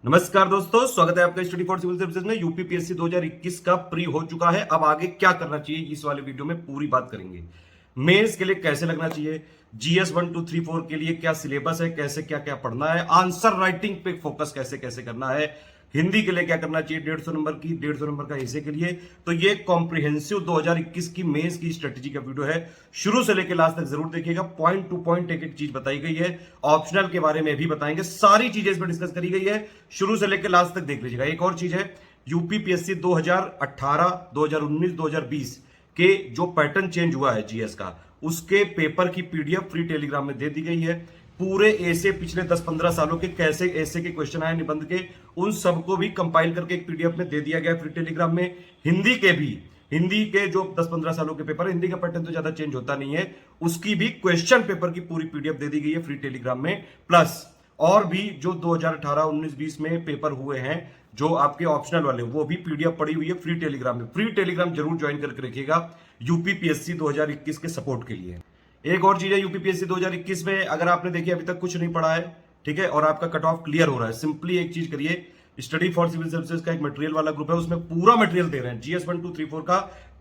नमस्कार दोस्तों, स्वागत है आपका स्टडी फॉर सिविल सर्विसेज में। यूपीपीएससी 2021 का प्री हो चुका है। अब आगे क्या करना चाहिए इस वाले वीडियो में पूरी बात करेंगे। मेंस के लिए कैसे लगना चाहिए, जीएस 1 2 3 4 के लिए क्या सिलेबस है, कैसे क्या क्या पढ़ना है, आंसर राइटिंग पे फोकस कैसे कैसे करना है, हिंदी के लिए क्या करना चाहिए 150 नंबर की 150 नंबर का हिस्से के लिए। तो ये कॉम्प्रिहेंसिव 2021 की मेंस की स्ट्रेटेजी का वीडियो है। शुरू से लेकर लास्ट तक जरूर देखिएगा। पॉइंट टू पॉइंट एक एक चीज बताई गई है। ऑप्शनल के बारे में भी बताएंगे, सारी चीजें इसमें डिस्कस करी गई है। शुरू से लेकर लास्ट तक देख लीजिएगा। एक और चीज है, यूपीपीएससी 2018 2019 2020 के जो पैटर्न चेंज हुआ है जीएस का, उसके पेपर की पीडीएफ फ्री टेलीग्राम में दे दी गई है। पूरे ऐसे पिछले 10-15 सालों के कैसे ऐसे के क्वेश्चन आए निबंध के, उन सबको भी कंपाइल करके एक पीडीएफ में दे दिया गया फ्री टेलीग्राम में। हिंदी के भी, हिंदी के जो 10-15 सालों के पेपर, हिंदी का पैटर्न तो ज्यादा चेंज होता नहीं है, उसकी भी क्वेश्चन पेपर की पूरी पीडीएफ दे दी गई है फ्री टेलीग्राम में। प्लस और भी जो 2018 19 20 में पेपर हुए हैं जो आपके ऑप्शनल वाले, वो भी पीडीएफ पड़ी हुई है फ्री टेलीग्राम में। फ्री टेलीग्राम जरूर ज्वाइन करके रखिएगा यूपीपीएससी 2021 के सपोर्ट के लिए। एक और चीज है, यूपीपीएससी 2021 में अगर आपने देखी अभी तक कुछ नहीं पढ़ा है, ठीक है, और आपका कट ऑफ क्लियर हो रहा है, सिंपली एक चीज करिए। स्टडी फॉर सिविल सर्विसेज का एक मटेरियल वाला ग्रुप है, उसमें पूरा मटेरियल दे रहे हैं। जीएस 1 2 3 4 का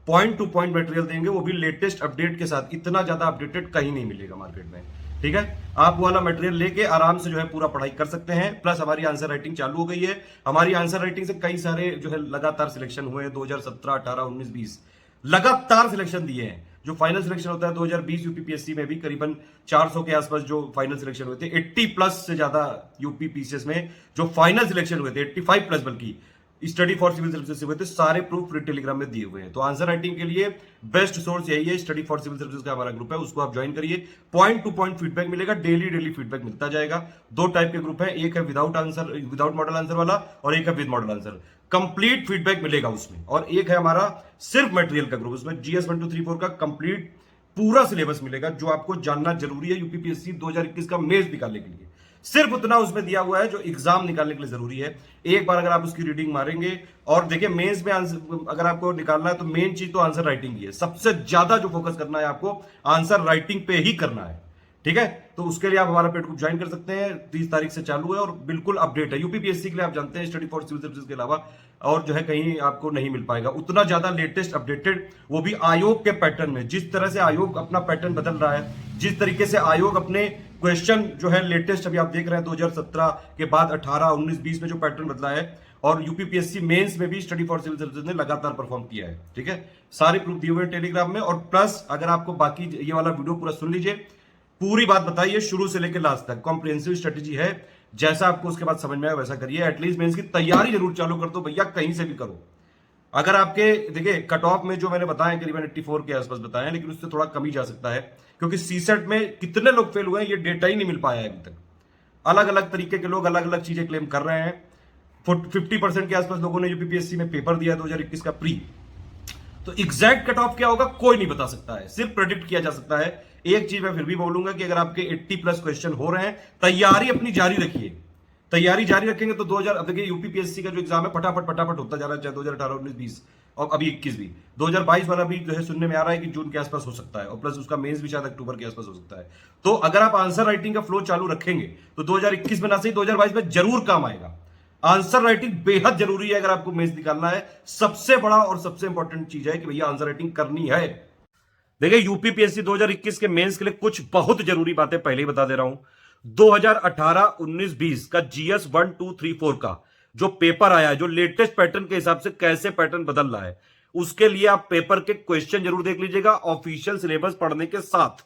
पॉइंट टू पॉइंट मटेरियल देंगे, वो भी लेटेस्ट अपडेट के साथ। इतना ज्यादा अपडेटेड कहीं नहीं मिलेगा मार्केट में, ठीक है। आप वो वाला मटेरियल लेके आराम से जो है पूरा पढ़ाई कर सकते हैं। प्लस हमारी आंसर राइटिंग चालू हो गई है। हमारी आंसर राइटिंग से कई सारे जो है लगातार सिलेक्शन हुए हैं। 2017 18 19 20 लगातार सिलेक्शन दिए हैं। जो फाइनल सिलेक्शन होता है 2020 यूपीपीएससी में भी करीबन 400 के आसपास जो फाइनल सिलेक्शन हुए थे, 80 प्लस से ज्यादा यूपीपीसीएस में जो फाइनल सिलेक्शन हुए थे, 85 प्लस बल्कि स्टडी फॉर सिविल सर्विसेज से हुए थे, सारे प्रूफ फ्री टेलीग्राम में दिए हुए हैं। तो आंसर राइटिंग के लिए बेस्ट सोर्स यही है, स्टडी फॉर सिविल सर्विसेज का हमारा ग्रुप है, उसको आप ज्वाइन करिए। पॉइंट टू पॉइंट फीडबैक मिलेगा, डेली फीडबैक मिलता जाएगा। दो टाइप के ग्रुप है, एक है without answer, without model answer वाला, और एक है with model answer. Complete feedback मिलेगा उसमें। और एक है हमारा सिर्फ मटेरियल का ग्रुप, उसमें जीएस 1 2 3 4 का कंप्लीट पूरा सिलेबस मिलेगा जो आपको जानना जरूरी है यूपीपीएससी 2021 का मेंस निकालने के लिए। सिर्फ उतना उसमें दिया हुआ है जो एग्जाम निकालने के लिए जरूरी है। एक बार अगर आप उसकी रीडिंग मारेंगे, और देखिए मेंस में अगर आपको निकालना है तो मेन चीज तो आंसर राइटिंग ही है। सबसे ज्यादा जो फोकस करना है आपको आंसर राइटिंग पे ही करना है, ठीक है। तो उसके लिए आप हमारा पेड ग्रुप ज्वाइन कर सकते हैं। 30 तारीख से चालू है और बिल्कुल अपडेट है। यूपीपीएससी के लिए आप जानते हैं स्टडी फॉर सिविल सर्विसेज के अलावा और जो है कहीं आपको नहीं मिल पाएगा उतना ज्यादा लेटेस्ट अपडेटेड, वो भी आयोग के पैटर्न में। जिस तरह से आयोग अपना पैटर्न बदल रहा है, जिस तरीके से आयोग अपने क्वेश्चन जो है लेटेस्ट, अभी आप देख रहे हैं 2017 के बाद 18 19 20 में जो पैटर्न बदला है, और यूपीपीएससी मेंस में भी स्टडी फॉर सिविल सर्विसेज ने लगातार परफॉर्म किया है, ठीक है। सारे प्रूफ दिए हुए हैं टेलीग्राम में। और प्लस अगर आपको बाकी ये वाला वीडियो पूरा सुन लीजिए, पूरी बात बताइए शुरू से लेकर लास्ट तक। कॉम्प्रिहेंसिव स्ट्रेटेजी है, जैसा आपको उसके बाद समझ में आए वैसा करिए। एटलीस्ट मेंस की तैयारी जरूर चालू कर दो भैया, कहीं से भी करो। अगर आपके देखिए कट ऑफ में जो मैंने बताया करीबन 84 के आसपास बताया, लेकिन उससे थोड़ा कम ही जा सकता है, क्योंकि सीसेट में कितने लोग फेल हुए हैं ये डेटा ही नहीं मिल पाया है अभी तक। अलग अलग तरीके के लोग अलग अलग चीजें क्लेम कर रहे हैं। 50% के आसपास लोगों ने यूपीपीएससी में पेपर दिया 2021 का प्री। तो एग्जैक्ट कट ऑफ क्या होगा कोई नहीं बता सकता है, सिर्फ प्रेडिक्ट किया जा सकता है। एक चीज मैं फिर भी बोलूंगा कि अगर आपके 80 प्लस क्वेश्चन हो रहे हैं, तैयारी अपनी जारी रखिए। तैयारी जारी रखेंगे तो 2000, अब देखिए यूपीपीएससी का जो एग्जाम है फटाफट होता जा रहा है, चाहे 2018 19 20 और अभी 21 भी। 2022 वाला भी जो है सुनने में आ रहा है कि जून के आसपास हो सकता है, और प्लस उसका मेंस भी शायद अक्टूबर के आसपास हो सकता है। तो अगर आप आंसर राइटिंग का फ्लो चालू रखेंगे तो 2021 में ना सही 2022 में जरूर काम आएगा। आंसर राइटिंग बेहद जरूरी है अगर आपको मेंस निकालना है। सबसे बड़ा और सबसे इंपॉर्टेंट चीज है कि भैया आंसर राइटिंग करनी है। देखिए यूपीपीएससी 2021 के मेंस के लिए कुछ बहुत जरूरी बातें पहले ही बता दे रहा हूं। 2018 19 20 का जीएस 1 2 3 4 का जो पेपर आया है, जो लेटेस्ट पैटर्न के हिसाब से कैसे पैटर्न बदल रहा है, उसके लिए आप पेपर के क्वेश्चन जरूर देख लीजिएगा ऑफिशियल सिलेबस पढ़ने के साथ।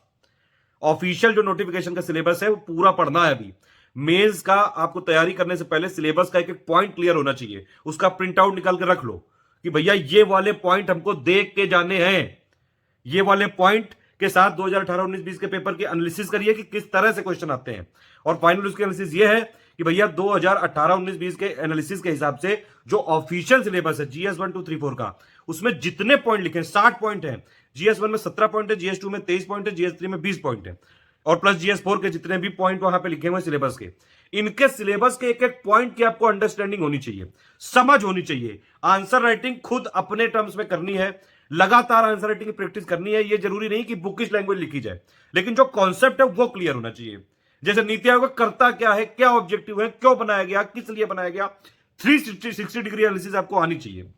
ऑफिशियल जो नोटिफिकेशन का सिलेबस है वो पूरा पढ़ना है। अभी मेंस का आपको तैयारी करने से पहले सिलेबस का एक एक पॉइंट क्लियर होना चाहिए। उसका प्रिंट आउट निकाल के रख लो कि भैया ये वाले पॉइंट हमको देख के जाने हैं। ये वाले पॉइंट के साथ 2018 19 20 के पेपर के एनालिसिस करिए कि किस तरह से क्वेश्चन आते हैं। और फाइनल उसके एनालिसिस ये है कि भैया 2018 19 20 के एनालिसिस के हिसाब से जो ऑफिशियल सिलेबस है जीएस 1 2 3 4 का, उसमें जितने पॉइंट लिखे 60 पॉइंट है। जीएस 1 में 17 पॉइंट है, जीएस 2 में 23 पॉइंट है, जीएस 3 में 20 पॉइंट है, और प्लस जीएस 4 के जितने भी पॉइंट वहां पे लिखे हुए सिलेबस के, इनके सिलेबस के एक एक पॉइंट की आपको अंडरस्टैंडिंग होनी चाहिए, समझ होनी चाहिए। आंसर राइटिंग खुद अपने टर्म्स में करनी है, लगातार आंसर राइटिंग की प्रैक्टिस करनी है। ये जरूरी नहीं कि बुकिश लैंग्वेज लिखी जाए, लेकिन जो कॉन्सेप्ट है वो क्लियर होना चाहिए। जैसे नीति आयोग करता क्या है, क्या ऑब्जेक्टिव है, क्यों बनाया गया, किस लिए बनाया गया, 360 डिग्री एनालिसिस आपको आनी चाहिए।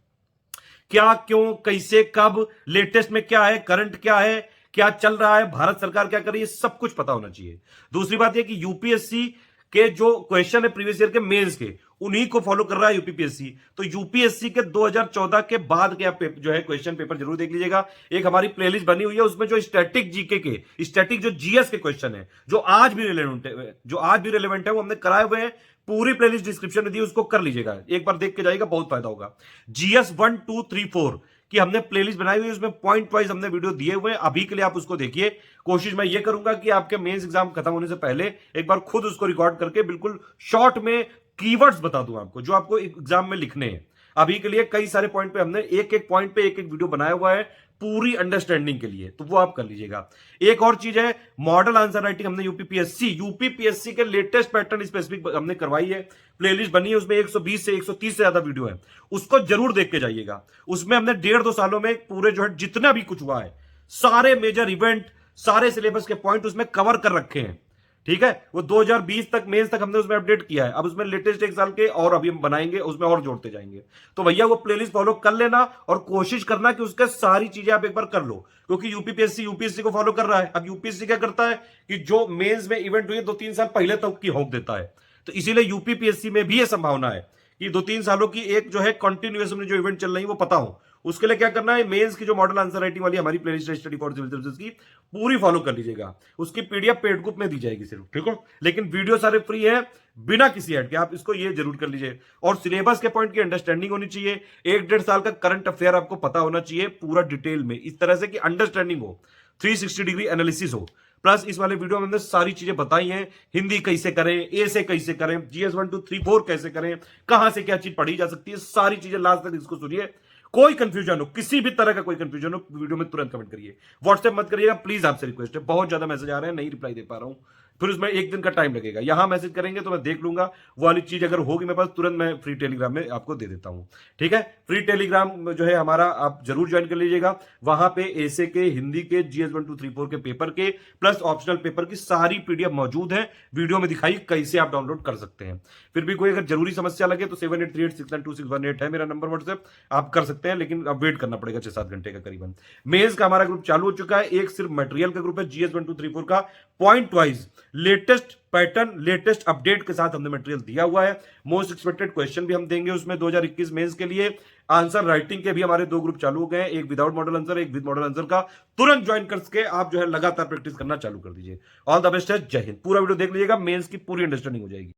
क्या, क्यों, कैसे, कब, लेटेस्ट में क्या है, करंट क्या है, क्या चल रहा है, भारत सरकार क्या कर रही है, सब कुछ पता होना चाहिए। दूसरी बात यह कि यूपीएससी के जो क्वेश्चन है प्रीवियस ईयर के मेंस के, उन्हीं को फॉलो कर रहा है यूपीपीएससी। तो यूपीएससी के 2014 के बाद के आप जो है क्वेश्चन पेपर जरूर देख लीजिएगा। एक हमारी प्लेलिस्ट बनी हुई है, उसमें जो स्टैटिक जीके के, स्टैटिक जो जीएस के क्वेश्चन है, जो आज भी रिलेवेंट है, वो हमने कराए हुए हैं। पूरी प्लेलिस्ट डिस्क्रिप्शन में दी, उसको कर लीजिएगा, एक बार देख के जाइएगा, बहुत फायदा होगा। जीएस 1 2 3 4 कि हमने प्लेलिस्ट बनाई हुई है, उसमें पॉइंट वाइज हमने वीडियो दिए हुए हैं। अभी के लिए आप उसको देखिए। कोशिश मैं ये करूंगा कि आपके मेंस एग्जाम खत्म होने से पहले एक बार खुद उसको रिकॉर्ड करके बिल्कुल शॉर्ट में कीवर्ड्स बता दूं आपको, जो आपको एग्जाम में लिखने हैं। अभी के लिए कई सारे पॉइंट पे हमने एक एक पॉइंट पे एक एक वीडियो बनाया हुआ है पूरी अंडरस्टैंडिंग के लिए, तो वो आप कर लीजिएगा। एक और चीज है, मॉडल आंसर राइटिंग हमने यूपीपीएससी के लेटेस्ट पैटर्न स्पेसिफिक हमने करवाई है, प्लेलिस्ट बनी है, उसमें 120 से 130 से ज्यादा वीडियो है, उसको जरूर देख के जाइएगा। उसमें हमने 1.5-2 सालों में पूरे जो है जितना भी कुछ हुआ है, सारे मेजर इवेंट, सारे सिलेबस के पॉइंट उसमें कवर कर रखे हैं। ठीक है, वो 2020 तक मेंस तक हमने उसमें अपडेट किया है। अब उसमें लेटेस्ट एक साल के और अभी हम बनाएंगे, उसमें और जोड़ते जाएंगे। तो भैया वो प्लेलिस्ट फॉलो कर लेना और कोशिश करना कि उसके सारी चीजें आप एक बार कर लो, क्योंकि यूपीएससी को फॉलो कर रहा है। अब यूपीएससी क्या करता है कि जो मेंस में इवेंट हुई 2-3 साल पहले तक की होप देता है, तो इसीलिए यूपीपीएससी में भी यह संभावना है कि 2-3 सालों की एक जो है कंटिन्यूअस में जो इवेंट चल रही है वो पता हो। उसके लिए क्या करना है, मेंस की जो मॉडल आंसर राइटिंग वाली हमारी playlist study for civil services की पूरी फॉलो कर लीजिएगा। उसकी पीडीएफ पेड ग्रुप में दी जाएगी सिर्फ, ठीक है, लेकिन वीडियो सारे फ्री है बिना किसी ऐड के, आप इसको ये जरूर कर लीजिए। और सिलेबस के पॉइंट की अंडरस्टैंडिंग होनी चाहिए, 1-1.5 साल का करंट अफेयर आपको पता होना चाहिए पूरा डिटेल में, इस तरह से कि अंडरस्टैंडिंग हो, 360 डिग्री एनालिसिस हो। प्लस इस वाले वीडियो में हमने सारी चीजें बताई हैं, हिंदी कैसे करें, ए से कैसे करें, जीएस 1 2 3 4 कैसे करें, कहां से क्या चीज पढ़ी जा सकती है, सारी चीजें लास्ट तक इसको सुनिए। कोई कंफ्यूजन हो, किसी भी तरह का कोई कंफ्यूजन हो, वीडियो में तुरंत कमेंट करिए। व्हाट्सएप मत करिएगा प्लीज, आपसे रिक्वेस्ट है, बहुत ज्यादा मैसेज आ रहे हैं, नहीं रिप्लाई दे पा रहा हूं, फिर उसमें 1 दिन का टाइम लगेगा। यहां मैसेज करेंगे तो मैं देख लूंगा, वो वाली चीज अगर होगी मेरे पास तुरंत मैं फ्री टेलीग्राम में आपको दे देता हूं। ठीक है, फ्री टेलीग्राम जो है हमारा, आप जरूर ज्वाइन कर लीजिएगा। वहां पे एसे के, हिंदी के, जीएस 1 2 3 4 के पेपर के प्लस ऑप्शनल पेपर की सारी पीडीएफ मौजूद है, वीडियो में दिखाई कैसे आप डाउनलोड कर सकते हैं। फिर भी कोई अगर जरूरी समस्या लगे तो 7838692618 है मेरा नंबर व्हाट्सएप, आप कर सकते हैं, लेकिन अब वेट करना पड़ेगा 6-7 घंटे का करीबन। मेंस का हमारा ग्रुप चालू हो चुका है, एक सिर्फ मटेरियल का ग्रुप है, जीएस 1 2 3 4 का point wise latest pattern, latest update के साथ हमने मटेरियल दिया हुआ है। मोस्ट एक्सपेक्टेड क्वेश्चन भी हम देंगे उसमें 2021 मेंस के लिए। आंसर राइटिंग के भी हमारे 2 ग्रुप चालू हो गए हैं, एक विदाउट मॉडल आंसर, एक विद मॉडल आंसर का। तुरंत ज्वाइन करके आप जो है लगातार प्रैक्टिस करना चालू कर दीजिए। ऑल द बेस्ट है, जय हिंद। पूरा वीडियो देख लीजिएगा, मेंस की पूरी अंडरस्टैंडिंग हो जाएगी।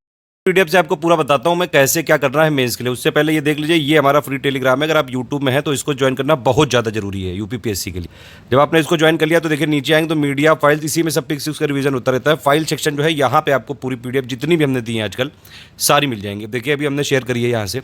पीडीएफ से आपको पूरा बताता हूं मैं कैसे क्या करना है मेंस के लिए। उससे पहले ये देख लीजिए, ये हमारा फ्री टेलीग्राम है, अगर आप यूट्यूब में हैं तो इसको ज्वाइन करना बहुत ज़्यादा जरूरी है यूपीपीएससी के लिए। जब आपने इसको ज्वाइन कर लिया तो देखिए नीचे आएंगे तो मीडिया फाइल्स, इसी में सब पिक्स का रिवीजन होता रहता है। फाइल सेक्शन जो है यहाँ पे आपको पूरी पीडीएफ जितनी भी हमने दी है आजकल सारी मिल जाएंगी। देखिए अभी हमने शेयर करी है यहाँ से,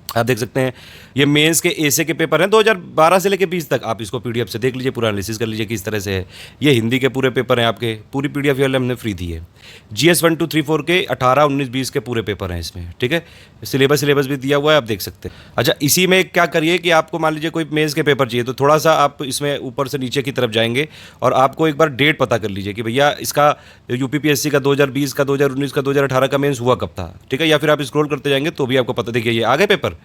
आप देख सकते हैं ये मेंस के एसे के पेपर हैं 2012 से लेकर 20 तक, आप इसको पीडीएफ से देख लीजिए, पूरा एनालिसिस कर लीजिए किस तरह से है। ये हिंदी के पूरे पेपर हैं आपके, पूरी पीडीएफ वाले हमने फ्री दी है। जीएस 1 2 3 4 के 18 19 20 के पूरे पेपर हैं इसमें, ठीक है, सिलेबस भी दिया हुआ है, आप देख सकते हैं। अच्छा, इसी में क्या करिए कि आपको मान लीजिए कोई मेंस के पेपर चाहिए तो थोड़ा सा आप इसमें ऊपर से नीचे की तरफ जाएंगे और आपको एक बार डेट पता कर लीजिए कि भैया इसका यूपीपीएससी का 2020 का, 2019 का, 2018 का मेंस हुआ कब था, ठीक है, या फिर आप स्क्रॉल करते जाएंगे तो भी आपको पता। देखिए ये आ गए पेपर,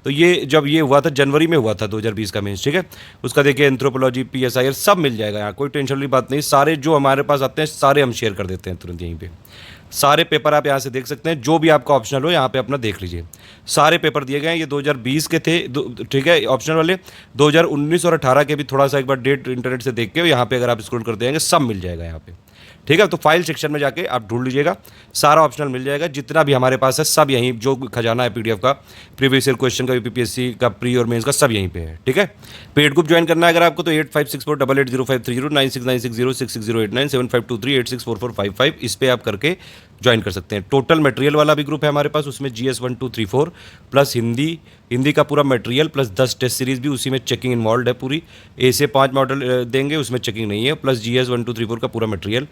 तो ये जब ये हुआ था जनवरी में हुआ था 2020 का मेंस, ठीक है, उसका देखिए एंथ्रोपोलॉजी, पीएसआईआर सब मिल जाएगा यहाँ, कोई टेंशन वाली बात नहीं। सारे जो हमारे पास आते हैं सारे हम शेयर कर देते हैं तुरंत यहीं पे। सारे पेपर आप यहाँ से देख सकते हैं, जो भी आपका ऑप्शनल हो यहाँ पे अपना देख लीजिए। सारे पेपर दिए गए हैं, ये 2020 के थे, ठीक है, ऑप्शनल वाले 2019 और 18 के भी थोड़ा सा एक बार डेट इंटरनेट से देख के यहाँ पे अगर आप स्क्रॉल करते जाएंगे सब मिल जाएगा यहाँ पे, ठीक है। तो फाइल सेक्शन में जाके आप ढूंढ लीजिएगा, सारा ऑप्शनल मिल जाएगा, जितना भी हमारे पास है सब यहीं, जो खजाना है पीडीएफ का, प्रीवियस ईयर क्वेश्चन का, यूपीपीएससी का प्री और मेंस का सब यहीं पे है, ठीक है। पेड ग्रुप ज्वाइन करना है अगर आपको तो 8564880530 9696066089 7523864455 इस पे आप करके ज्वाइन कर सकते हैं। टोटल मटेरियल वाला भी ग्रुप है हमारे पास, उसमें जीएस 1 2 3 4 प्लस हिंदी का पूरा मटेरियल प्लस 10 टेस्ट सीरीज भी उसी में चेकिंग इन्वॉल्व है पूरी। ए से 5 मॉडल देंगे, उसमें चेकिंग नहीं है, प्लस जीएस 1 2 3 4 का पूरा मटेरियल,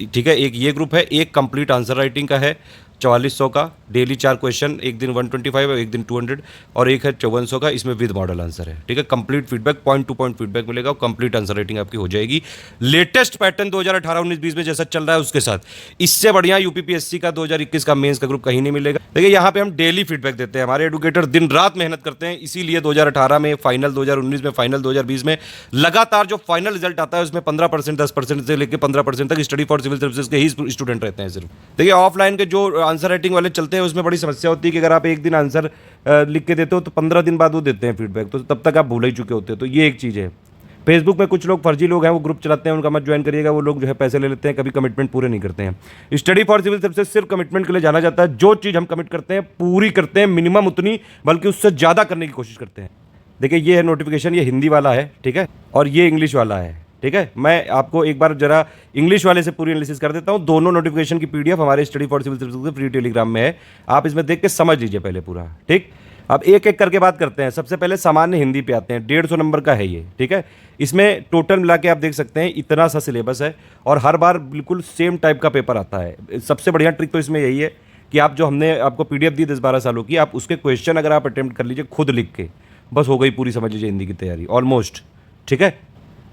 ठीक है। एक ये ग्रुप है, एक कंप्लीट आंसर राइटिंग का है, 4400 का, डेली 4 क्वेश्चन, एक दिन 125 और एक दिन 200, और एक है 5400 का, इसमें विद मॉडल आंसर है। ठीक है, complete feedback, point to point feedback मिलेगा और कंप्लीट आंसर रेटिंग आपकी हो जाएगी लेटेस्ट पैटर्न 2018-19-20 में जैसा चल रहा है उसके साथ। इससे बढ़िया यूपीपीएससी का 2021 का मेंस का ग्रुप कहीं नहीं मिलेगा। देखिए यहाँ पे हम डेली फीडबैक देते हैं, हमारे एडुकेटर दिन रात मेहनत करते हैं, इसीलिए 2018 में फाइनल, 2019 में फाइनल, 2020 में लगातार जो फाइनल रिजल्ट आता है उसमें 15%, 10% से लेकर 15% तक स्टडी फॉर सिविल सर्विसेज के ही स्टूडेंट रहते हैं सिर्फ। देखिए ऑफलाइन के जो आंसर राइटिंग वाले चलते हैं उसमें बड़ी समस्या होती है कि अगर आप एक दिन आंसर लिख के देते हो तो 15 दिन बाद वो देते हैं फीडबैक, तो तब तक आप भूल ही चुके होते हैं। तो ये एक चीज़ है। फेसबुक में कुछ लोग फर्जी लोग हैं, वो ग्रुप चलाते हैं, उनका मत ज्वाइन करिएगा। वो लोग जो है पैसे ले लेते हैं, कभी कमिटमेंट पूरे नहीं करते हैं। स्टडी फॉर सिविल सर्विसेज सिर्फ कमिटमेंट के लिए जाना जाता है। जो चीज़ हम कमिट करते हैं पूरी करते हैं, मिनिमम उतनी, बल्कि उससे ज़्यादा करने की कोशिश करते हैं। देखिए ये है नोटिफिकेशन, ये हिंदी वाला है, ठीक है, और ये इंग्लिश वाला है। ठीक है, मैं आपको एक बार जरा इंग्लिश वाले से पूरी एनालिसिस कर देता हूँ। दोनों नोटिफिकेशन की पीडीएफ हमारे स्टडी फॉर सिविल सर्विसेज के फ्री टेलीग्राम में है, आप इसमें देख के समझ लीजिए पहले पूरा। ठीक, अब एक एक करके बात करते हैं। सबसे पहले सामान्य हिंदी पे आते हैं, 150 नंबर का है ये। ठीक है, इसमें टोटल मिला के आप देख सकते हैं इतना सा सिलेबस है और हर बार बिल्कुल सेम टाइप का पेपर आता है। सबसे बढ़िया ट्रिक तो इसमें यही है कि आप जो हमने आपको पीडीएफ दी 10-12 सालों की, आप उसके क्वेश्चन अगर आप अटेम्प्ट कर लीजिए खुद लिख के, बस हो गई पूरी, समझ लीजिए हिंदी की तैयारी ऑलमोस्ट। ठीक है,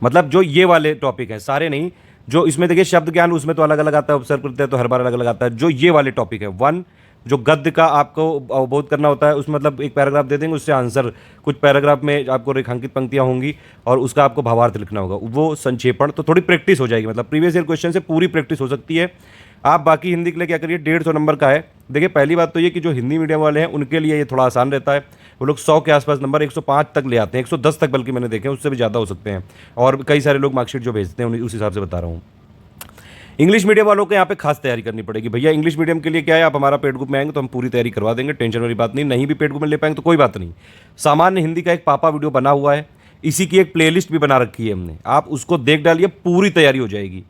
मतलब जो ये वाले टॉपिक हैं, सारे नहीं, जो इसमें देखिए शब्द ज्ञान उसमें तो अलग अलग आता है, ऑब्जर्व करते हैं तो हर बार अलग अलग आता है। जो ये वाले टॉपिक है, वन जो गद्य का आपको अवबोध करना होता है, उसमें मतलब एक पैराग्राफ दे देंगे, उससे आंसर, कुछ पैराग्राफ में आपको रेखांकित पंक्तियां होंगी और उसका आपको भावार्थ लिखना होगा, वो संक्षेपण। तो थोड़ी प्रैक्टिस हो जाएगी, मतलब प्रीवियस ईयर क्वेश्चन से पूरी प्रैक्टिस हो सकती है। आप बाकी हिंदी के लिए क्या करिए, 150 नंबर का है। देखिए पहली बात तो ये कि जो हिंदी मीडियम वाले हैं उनके लिए ये थोड़ा आसान रहता है, वो लोग 100 के आसपास नंबर, 105 तक ले आते हैं, 110 तक बल्कि मैंने देखे हैं, उससे भी ज़्यादा हो सकते हैं। और कई सारे लोग मार्कशीट जो भेजते हैं उस हिसाब से बता रहा हूँ। इंग्लिश मीडियम वालों को यहाँ पे खास तैयारी करनी पड़ेगी। भैया इंग्लिश मीडियम के लिए क्या है, आप हमारा पेड ग्रुप में आएंगे तो हम पूरी तैयारी करवा देंगे, टेंशन वाली बात नहीं। नहीं भी पेड ग्रुप में ले पाएंगे तो कोई बात नहीं। सामान्य हिंदी का एक पापा वीडियो बना हुआ है, इसी की एक प्लेलिस्ट भी बना रखी है हमने, आप उसको देख डालिए, पूरी तैयारी हो जाएगी।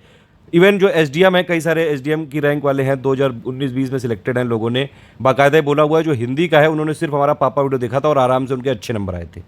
इवन जो एसडीएम है, कई सारे एसडीएम की रैंक वाले हैं, 2019-20 में सिलेक्टेड हैं लोगों ने, बाकायदा बोला हुआ है। जो हिंदी का है उन्होंने सिर्फ हमारा पापा वीडियो देखा था और आराम से उनके अच्छे नंबर आए थे।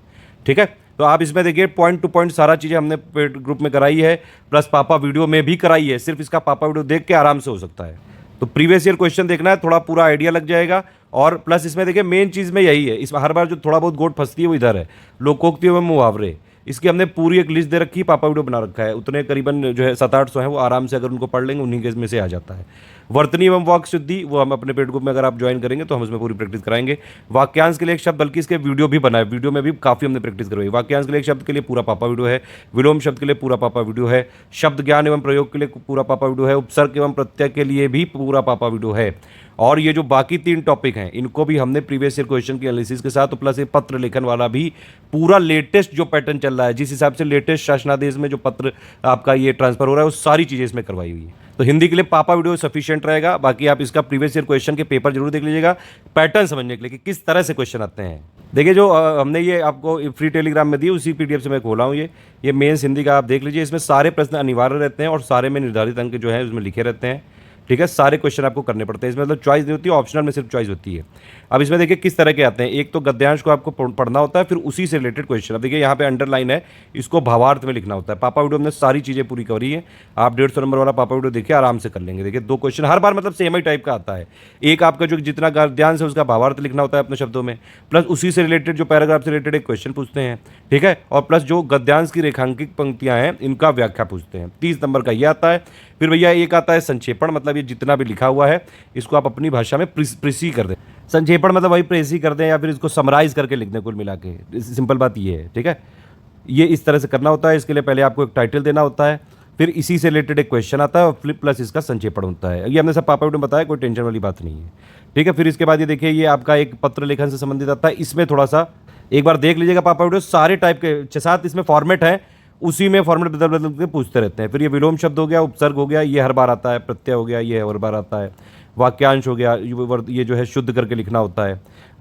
ठीक है, तो आप इसमें देखिए पॉइंट टू पॉइंट सारा चीज़ें हमने पेड ग्रुप में कराई है, प्लस पापा वीडियो में भी कराई है। सिर्फ इसका पापा वीडियो देख के आराम से हो सकता है। तो प्रीवियस ईयर क्वेश्चन देखना है, थोड़ा पूरा आइडिया लग जाएगा। और प्लस इसमें देखिए मेन चीज़ में यही है, इसमें हर बार जो थोड़ा बहुत गोट फंसती है वो इधर है, लोकोक्ति एवं मुहावरे। इसकी हमने पूरी एक लिस्ट दे रखी है, पापा वीडियो बना रखा है, उतने करीबन जो है 700-800 हैं, वो आराम से अगर उनको पढ़ लेंगे उन्हीं के में से आ जाता है। वर्तनी एवं वाक शुद्धि, वो हम अपने पेड ग्रुप में अगर आप ज्वाइन करेंगे तो हम उसमें पूरी प्रैक्टिस कराएंगे। वाक्यांश के लिए एक शब्द, बल्कि इसके वीडियो भी बनाए, वीडियो में भी काफ़ी हमने प्रैक्टिस करवाई। वाक्यांश के लिए एक शब्द के लिए पूरा पापा वीडियो है, विलोम शब्द के लिए पूरा पापा वीडियो है, शब्द ज्ञान एवं प्रयोग के लिए पूरा पापा वीडियो है, उपसर्ग एवं प्रत्यय के लिए भी पूरा पापा वीडियो है। और ये जो बाकी 3 टॉपिक हैं इनको भी हमने प्रीवियस ईयर क्वेश्चन के एनालिसिस के साथ, प्लस ये पत्र लेखन वाला भी पूरा लेटेस्ट जो पैटर्न चल रहा है, जिस हिसाब से लेटेस्ट शासनादेश में जो पत्र आपका ये ट्रांसफर हो रहा है, वो सारी चीज़ें इसमें करवाई हुई है। तो हिंदी के लिए पापा वीडियो सफिशिएंट रहेगा। बाकी आप इसका प्रीवियस ईयर क्वेश्चन के पेपर जरूर देख लीजिएगा, पैटर्न समझने के लिए कि किस तरह से क्वेश्चन आते हैं। देखिए जो हमने ये आपको फ्री टेलीग्राम में दी, उसी पीडीएफ से मैं खोला हूँ। ये मेंस हिंदी का आप देख लीजिए, इसमें सारे प्रश्न अनिवार्य रहते हैं और सारे में निर्धारित अंक जो है उसमें लिखे रहते हैं। ठीक है, सारे क्वेश्चन आपको करने पड़ते हैं, इसमें मतलब चॉइस नहीं होती, ऑप्शनल में सिर्फ चॉइस होती है। अब इसमें देखिए किस तरह के आते हैं। एक तो गद्यांश को आपको पढ़ना होता है, फिर उसी से रिलेटेड क्वेश्चन। अब देखिए यहाँ पे अंडरलाइन है, इसको भावार्थ में लिखना होता है। पापा वीडियो हमने सारी चीज़ें पूरी करी है, आप 150 नंबर वाला पापा वीडियो देखिए, आराम से कर लेंगे। देखिए 2 क्वेश्चन हर बार मतलब सेम ही टाइप का आता है। एक आपका जो जितना गद्यांश है उसका भावार्थ लिखना होता है अपने शब्दों में, प्लस उसी से रिलेटेड जो पैराग्राफ से रिलेटेड एक क्वेश्चन पूछते हैं। ठीक है, और प्लस जो गद्यांश की रेखांकित पंक्तियाँ हैं इनका व्याख्या पूछते हैं। 30 नंबर का ये आता है। फिर भैया एक आता है संक्षेपण, मतलब ये जितना भी लिखा हुआ है इसको आप अपनी भाषा में प्रेसी कर दें। संक्षेपण मतलब वही प्रेसी कर दें या फिर इसको समराइज करके लिख दें, कुल मिला के। सिंपल बात ये है। ठीक है, ये इस तरह से करना होता है। इसके लिए पहले आपको एक टाइटल देना होता है, फिर इसी से रिलेटेड एक क्वेश्चन आता है और फ्लिप प्लस इसका संक्षेपण होता है। ये हमने सब पापा वीडियो में बताया, कोई टेंशन वाली बात नहीं है। ठीक है, फिर इसके बाद ये देखिए ये आपका एक पत्र लेखन से संबंधित आता है। इसमें थोड़ा सा एक बार देख लीजिएगा पापा वीडियो, सारे टाइप के 6-7 इसमें फॉर्मेट है, उसी में फॉर्मेट बदल बदल के पूछते रहते हैं। फिर ये विलोम शब्द हो गया, उपसर्ग हो गया, ये हर बार आता है, प्रत्यय हो गया, ये हर बार आता है, वाक्यांश हो गया, ये जो है शुद्ध करके लिखना होता है,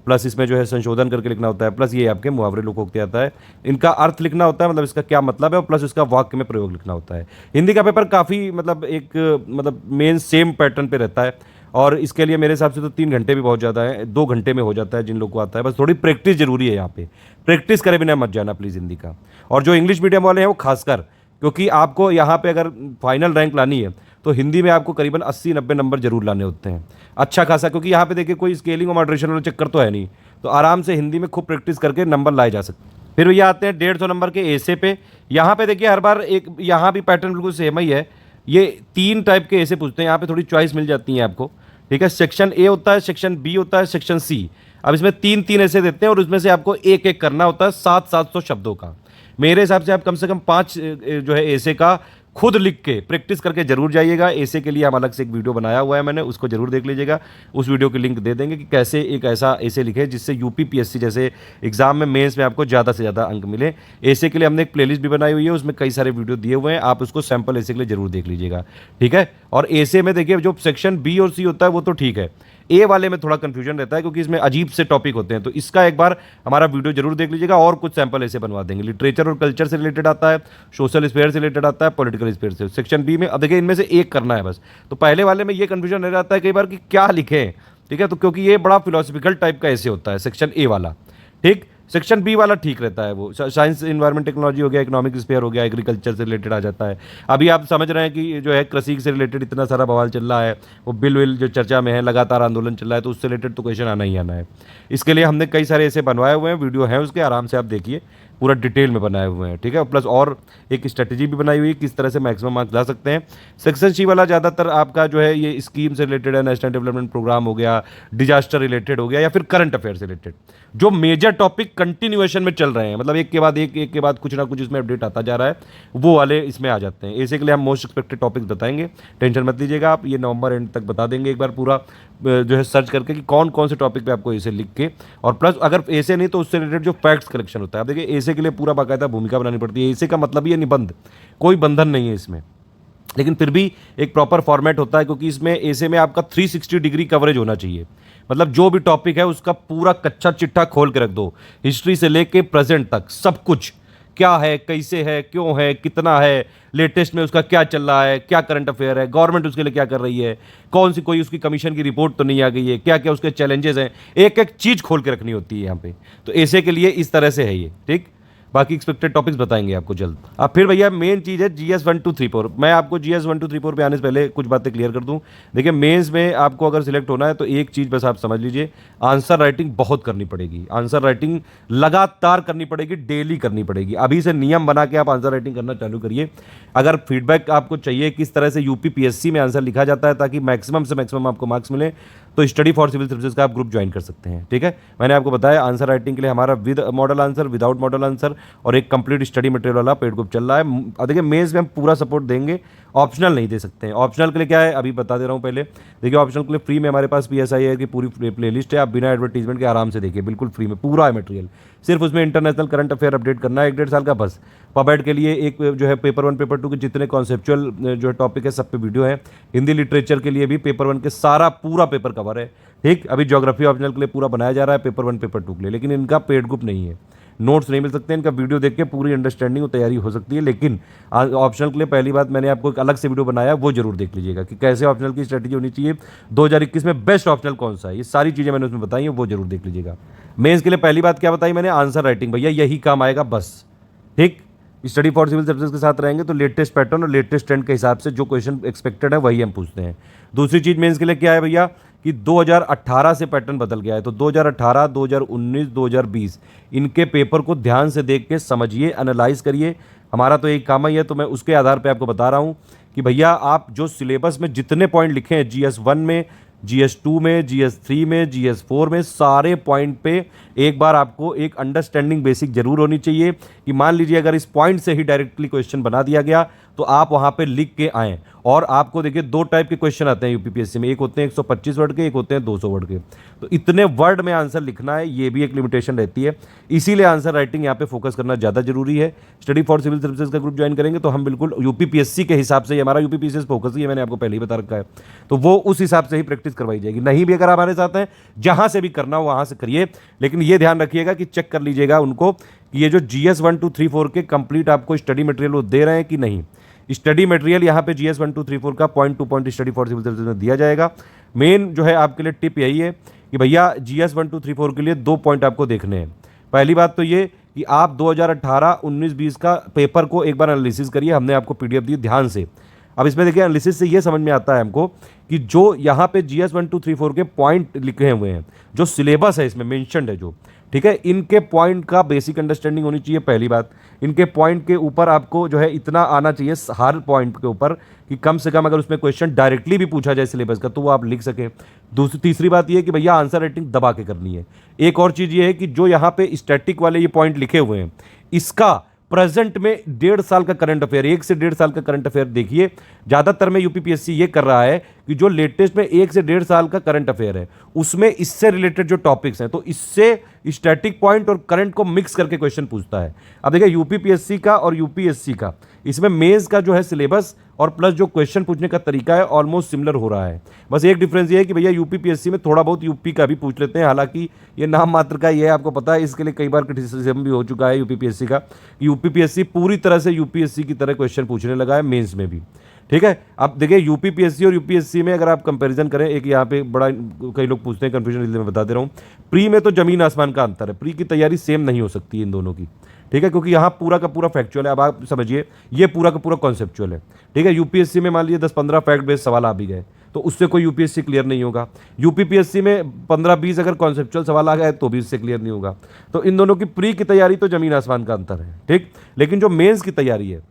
प्लस इसमें जो है संशोधन करके लिखना होता है, प्लस ये आपके मुहावरे लोकोक्ति आता है, इनका अर्थ लिखना होता है, मतलब इसका क्या मतलब है, और प्लस इसका वाक्य में प्रयोग लिखना होता है। हिंदी का पेपर काफ़ी मतलब एक मतलब मेन सेम पैटर्न पे रहता है और इसके लिए मेरे हिसाब से तो 3 घंटे भी बहुत ज़्यादा है, 2 घंटे में हो जाता है जिन लोगों को आता है। बस थोड़ी प्रैक्टिस जरूरी है, यहाँ पे प्रैक्टिस करे बिना मत जाना प्लीज़ हिंदी का। और जो इंग्लिश मीडियम वाले हैं वो खासकर, क्योंकि आपको यहाँ पे अगर फाइनल रैंक लानी है तो हिंदी में आपको करीबन 80-90 नंबर जरूर लाने होते हैं, अच्छा खासा, क्योंकि यहाँ पे देखिए कोई स्केलिंग और मॉडरेशन वाला चक्कर तो है नहीं, तो आराम से हिंदी में खूब प्रैक्टिस करके नंबर लाए जा सकते हैं। फिर भैया आते हैं 150 नंबर के एसे पे। यहाँ पे देखिए हर बार एक, यहाँ भी पैटर्न बिल्कुल सेम ही है, ये 3 टाइप के एसे पूछते हैं, यहाँ पे थोड़ी चॉइस मिल जाती है आपको, ठीक है। सेक्शन ए होता है, सेक्शन बी होता है, सेक्शन सी। अब इसमें 3-3 ऐसे देते हैं और उसमें से आपको एक एक करना होता है 700-700 शब्दों का। मेरे हिसाब से आप कम से कम 5 जो है ऐसे का खुद लिख के प्रैक्टिस करके जरूर जाइएगा। ऐसे के लिए हम अलग से एक वीडियो बनाया हुआ है मैंने, उसको जरूर देख लीजिएगा। उस वीडियो की लिंक दे देंगे कि कैसे एक ऐसा ऐसे लिखे जिससे यूपीपीएससी जैसे एग्जाम में, मेंस में आपको ज़्यादा से ज़्यादा अंक मिले। ऐसे के लिए हमने एक प्लेलिस्ट भी बनाई हुई है, उसमें कई सारे वीडियो दिए हुए हैं, आप उसको सैंपल ऐसे के लिए जरूर देख लीजिएगा, ठीक है। और ऐसे में देखिए जो सेक्शन बी और सी होता है वो तो ठीक है, ए वाले में थोड़ा कंफ्यूजन रहता है क्योंकि इसमें अजीब से टॉपिक होते हैं, तो इसका एक बार हमारा वीडियो जरूर देख लीजिएगा और कुछ सैंपल ऐसे बनवा देंगे। लिटरेचर और कल्चर से रिलेटेड आता है, सोशल स्फेयर से रिलेटेड आता है, पॉलिटिकल स्फेयर से। सेक्शन बी में अब देखिए इनमें से एक करना है बस, तो पहले वाले में ये कंफ्यूजन रह जाता है कई बार कि क्या लिखें, ठीक है, तो क्योंकि ये बड़ा फिलोसफिकल टाइप का ऐसे होता है सेक्शन ए वाला, ठीक। सेक्शन बी वाला ठीक रहता है, वो साइंस इन्वायरमेंट टेक्नोलॉजी हो गया, इकोनॉमिक स्फेयर हो गया, एग्रीकल्चर से रिलेटेड आ जाता है। अभी आप समझ रहे हैं कि जो है कृषि से रिलेटेड इतना सारा बवाल चल रहा है, वो बिल विल जो चर्चा में है, लगातार आंदोलन चल रहा है, तो उससे रिलेटेड तो क्वेश्चन आना ही आना है। इसके लिए हमने कई सारे ऐसे बनवाए हुए हैं, वीडियो है उसके, आराम से आप देखिए, पूरा डिटेल में बनाए हुए हैं, ठीक है। प्लस और एक स्ट्रेटेजी भी बनाई हुई है किस तरह से मैक्सिमम मार्क्स ला सकते हैं। सेक्शन सी वाला ज़्यादातर आपका जो है ये स्कीम से रिलेटेड है, नेशनल डेवलपमेंट प्रोग्राम हो गया, डिजास्टर रिलेटेड हो गया, या फिर करंट अफेयर से रिलेटेड, जो मेजर टॉपिक कंटिन्यूएशन में चल रहे हैं, मतलब एक के बाद एक के बाद कुछ ना कुछ इसमें अपडेट आता जा रहा है, वो वाले इसमें आ जाते हैं। ऐसे के लिए हम मोस्ट एक्सपेक्टेड टॉपिक्स बताएंगे, टेंशन मत लीजिएगा आप, ये नवंबर एंड तक बता देंगे एक बार पूरा जो है सर्च करके कि कौन कौन से टॉपिक पे आपको ऐसे लिख के, और प्लस अगर ऐसे नहीं तो उससे रिलेटेड जो फैक्ट्स कलेक्शन होता है। अब देखिए ऐसे के लिए पूरा बाकायदा भूमिका बनानी पड़ती है, ऐसे का मतलब ही है निबंध, कोई बंधन नहीं है इसमें, लेकिन फिर भी एक प्रॉपर फॉर्मेट होता है क्योंकि इसमें ऐसे में आपका 360 डिग्री कवरेज होना चाहिए, मतलब जो भी टॉपिक है उसका पूरा कच्चा चिट्ठा खोल के रख दो, हिस्ट्री से लेके प्रेजेंट तक सब कुछ, क्या है, कैसे है, क्यों है, कितना है, लेटेस्ट में उसका क्या चल रहा है, क्या करंट अफेयर है, गवर्नमेंट उसके लिए क्या कर रही है, कौन सी कोई उसकी कमीशन की रिपोर्ट तो नहीं आ गई है, क्या क्या उसके चैलेंजेस हैं, एक एक चीज़ खोल के रखनी होती है यहाँ पे। तो ऐसे के लिए इस तरह से है ये, ठीक। बाकी एक्सपेक्टेड टॉपिक्स बताएंगे आपको जल्द। अब फिर भैया मेन चीज़ है GS 1 2 3 4। मैं आपको GS 1 2 3 4 पे आने से पहले कुछ बातें क्लियर कर दूं। देखिए मेंस में आपको अगर सिलेक्ट होना है तो एक चीज़ बस आप समझ लीजिए, आंसर राइटिंग बहुत करनी पड़ेगी, आंसर राइटिंग लगातार करनी पड़ेगी, डेली करनी पड़ेगी। अभी से नियम बना के आप आंसर राइटिंग करना चालू करिए। अगर फीडबैक आपको चाहिए किस तरह से यूपीपीएससी में आंसर लिखा जाता है ताकि मैक्सिमम से मैक्सिमम आपको मार्क्स मिले, तो स्टडी फॉर सिविल सर्विसेज का आप ग्रुप ज्वाइन कर सकते हैं, ठीक है। मैंने आपको बताया आंसर राइटिंग के लिए हमारा with model answer, without model answer और एक कंप्लीट स्टडी मटेरियल वाला पेड ग्रुप चल रहा है। देखिए मेंस में हम पूरा सपोर्ट देंगे, ऑप्शनल नहीं दे सकते हैं। ऑप्शनल के लिए क्या है अभी बता दे रहा हूँ पहले। देखिए ऑप्शनल के लिए फ्री में हमारे पास PSI की पूरी प्लेलिस्ट है, आप बिना एडवर्टीजमेंट के आराम से देखिए, बिल्कुल फ्री में पूरा है मटेरियल। सिर्फ उसमें इंटरनेशनल करंट अफेयर अपडेट करना है 1-1.5 साल का बस। पबेड के लिए एक जो है पेपर 1 पेपर 2 के जितने कॉन्सेप्चुअल जो है टॉपिक है सब पे वीडियो है। हिंदी लिटरेचर के लिए भी पेपर 1 के सारा पूरा पेपर कवर है, ठीक। अभी ज्योग्राफी ऑप्शनल के लिए पूरा बनाया जा रहा है पेपर 1 पेपर 2 के लिए, लेकिन इनका पेड ग्रुप नहीं है, नोट्स नहीं मिल सकते, इनका वीडियो देख के पूरी अंडरस्टैंडिंग और तैयारी हो सकती है। लेकिन ऑप्शनल के लिए पहली बात मैंने आपको एक अलग से वीडियो बनाया, वो जरूर देख लीजिएगा कि कैसे ऑप्शनल की स्ट्रेटजी होनी चाहिए, 2021 में बेस्ट ऑप्शनल कौन सा है, ये सारी चीज़ें मैंने उसमें बताई हैं, वो जरूर देख लीजिएगा। मेंस के लिए पहली बात क्या बताई मैंने, आंसर राइटिंग, भैया यही काम आएगा बस, ठीक। स्टडी फॉर सिविल सर्विसेज के साथ रहेंगे तो लेटेस्ट पैटर्न और लेटेस्ट ट्रेंड के हिसाब से जो क्वेश्चन एक्सपेक्टेड है वही हम पूछते हैं। दूसरी चीज़ मेंस के लिए क्या है भैया कि 2018 से पैटर्न बदल गया है, तो 2018, 2019, 2020 इनके पेपर को ध्यान से देख के समझिए, एनालाइज करिए। हमारा तो एक काम ही है, तो मैं उसके आधार पे आपको बता रहा हूँ कि भैया आप जो सिलेबस में जितने पॉइंट लिखे हैं GS 1 में, GS 2 में, GS 3 में, GS 4 में, सारे पॉइंट पे एक बार आपको एक अंडरस्टैंडिंग बेसिक जरूर होनी चाहिए कि मान लीजिए अगर इस पॉइंट से ही डायरेक्टली क्वेश्चन बना दिया गया तो आप वहाँ पे लिख के आएँ। और आपको देखिए 2 टाइप के क्वेश्चन आते हैं यूपीपीएससी में, एक होते हैं 125 वर्ड के, एक होते हैं 200 वर्ड के, तो इतने वर्ड में आंसर लिखना है, ये भी एक लिमिटेशन रहती है। इसीलिए आंसर राइटिंग यहाँ पे फोकस करना ज़्यादा जरूरी है। स्टडी फॉर सिविल सर्विसेज का ग्रुप ज्वाइन करेंगे तो हम बिल्कुल यूपीपीएससी के हिसाब से, हमारा यूपीपीएससी फोकस ही है, मैंने आपको पहले ही बता रखा है, तो वो उस हिसाब से ही प्रैक्टिस करवाई जाएगी। नहीं भी अगर हमारे साथ हैं, जहाँ से भी करना हो वहाँ से करिए, लेकिन ये ध्यान रखिएगा कि चेक कर लीजिएगा उनको कि ये जो GS 1 2 3 4 के कंप्लीट आपको स्टडी मटेरियल वो दे रहे हैं कि नहीं। स्टडी मटेरियल यहाँ पे GS 1 2 3 4 का point to point study for civil services में दिया जाएगा। मेन जो है आपके लिए टिप यही है कि भैया GS 1 2 3 4 के लिए 2 पॉइंट आपको देखने हैं। पहली बात तो ये कि आप 2018, 19, 20 का पेपर को एक बार एनालिसिस करिए। हमने आपको पीडीएफ दी ध्यान से। अब इसमें देखिए एनालिसिस से ये समझ में आता है हमको कि जो यहाँ पे GS 1 2 3 4 के पॉइंट लिखे हुए हैं, जो सिलेबस है इसमें मेंशन्ड है जो, ठीक है, इनके पॉइंट का बेसिक अंडरस्टैंडिंग होनी चाहिए। पहली बात, इनके पॉइंट के ऊपर आपको जो है इतना आना चाहिए हर पॉइंट के ऊपर कि कम से कम अगर उसमें क्वेश्चन डायरेक्टली भी पूछा जाए सिलेबस का तो वो आप लिख सकें। तीसरी बात ये है कि भैया आंसर राइटिंग दबा के करनी है। एक और चीज़ ये है कि जो यहाँ पे स्टैटिक वाले ये पॉइंट लिखे हुए हैं, इसका प्रेजेंट में 1.5 साल का करंट अफेयर, 1 से 1.5 साल का करंट अफेयर देखिए। ज़्यादातर में यूपीपीएससी ये कर रहा है कि जो लेटेस्ट में 1 से 1.5 साल का करंट अफेयर है उसमें इससे रिलेटेड जो टॉपिक्स हैं तो इससे स्टैटिक पॉइंट और करंट को मिक्स करके क्वेश्चन पूछता है। अब देखिए यूपीपीएससी का और यूपीएससी का, इसमें मेंस का जो है सिलेबस और प्लस जो क्वेश्चन पूछने का तरीका है ऑलमोस्ट सिमिलर हो रहा है। बस एक डिफरेंस ये है कि भैया यूपीपीएससी में थोड़ा बहुत यूपी का भी पूछ लेते हैं, हालांकि ये नाम मात्र का ये है, आपको पता है, इसके लिए कई बार क्रिटिसिज्म भी हो चुका है यूपीपीएससी का। यूपीपीएससी पूरी तरह से यूपीएससी की तरह क्वेश्चन पूछने लगा है मेंस में भी, ठीक है। अब देखिए यूपीपीएससी और यूपीएससी में अगर आप कंपैरिजन करें, एक यहाँ पे बड़ा कई लोग पूछते हैं कंफ्यूजन, इसलिए मैं बता दे रहा हूँ। प्री में तो जमीन आसमान का अंतर है, प्री की तैयारी सेम नहीं हो सकती इन दोनों की, ठीक है, क्योंकि यहाँ पूरा का पूरा फैक्चुअल है। अब आप समझिए ये पूरा का पूरा कॉन्सेप्चुअल है, ठीक है। यूपीएससी में मान लीजिए 10-15 फैक्ट बेस्ड सवाल आ भी गए तो उससे कोई यूपीएससी क्लियर नहीं होगा। यूपीपीएससी में 15-20 अगर कॉन्सेप्चुअल सवाल आ गए तो भी इससे क्लियर नहीं होगा। तो इन दोनों की प्री की तैयारी तो जमीन आसमान का अंतर है, ठीक। लेकिन जो मेंस की तैयारी है,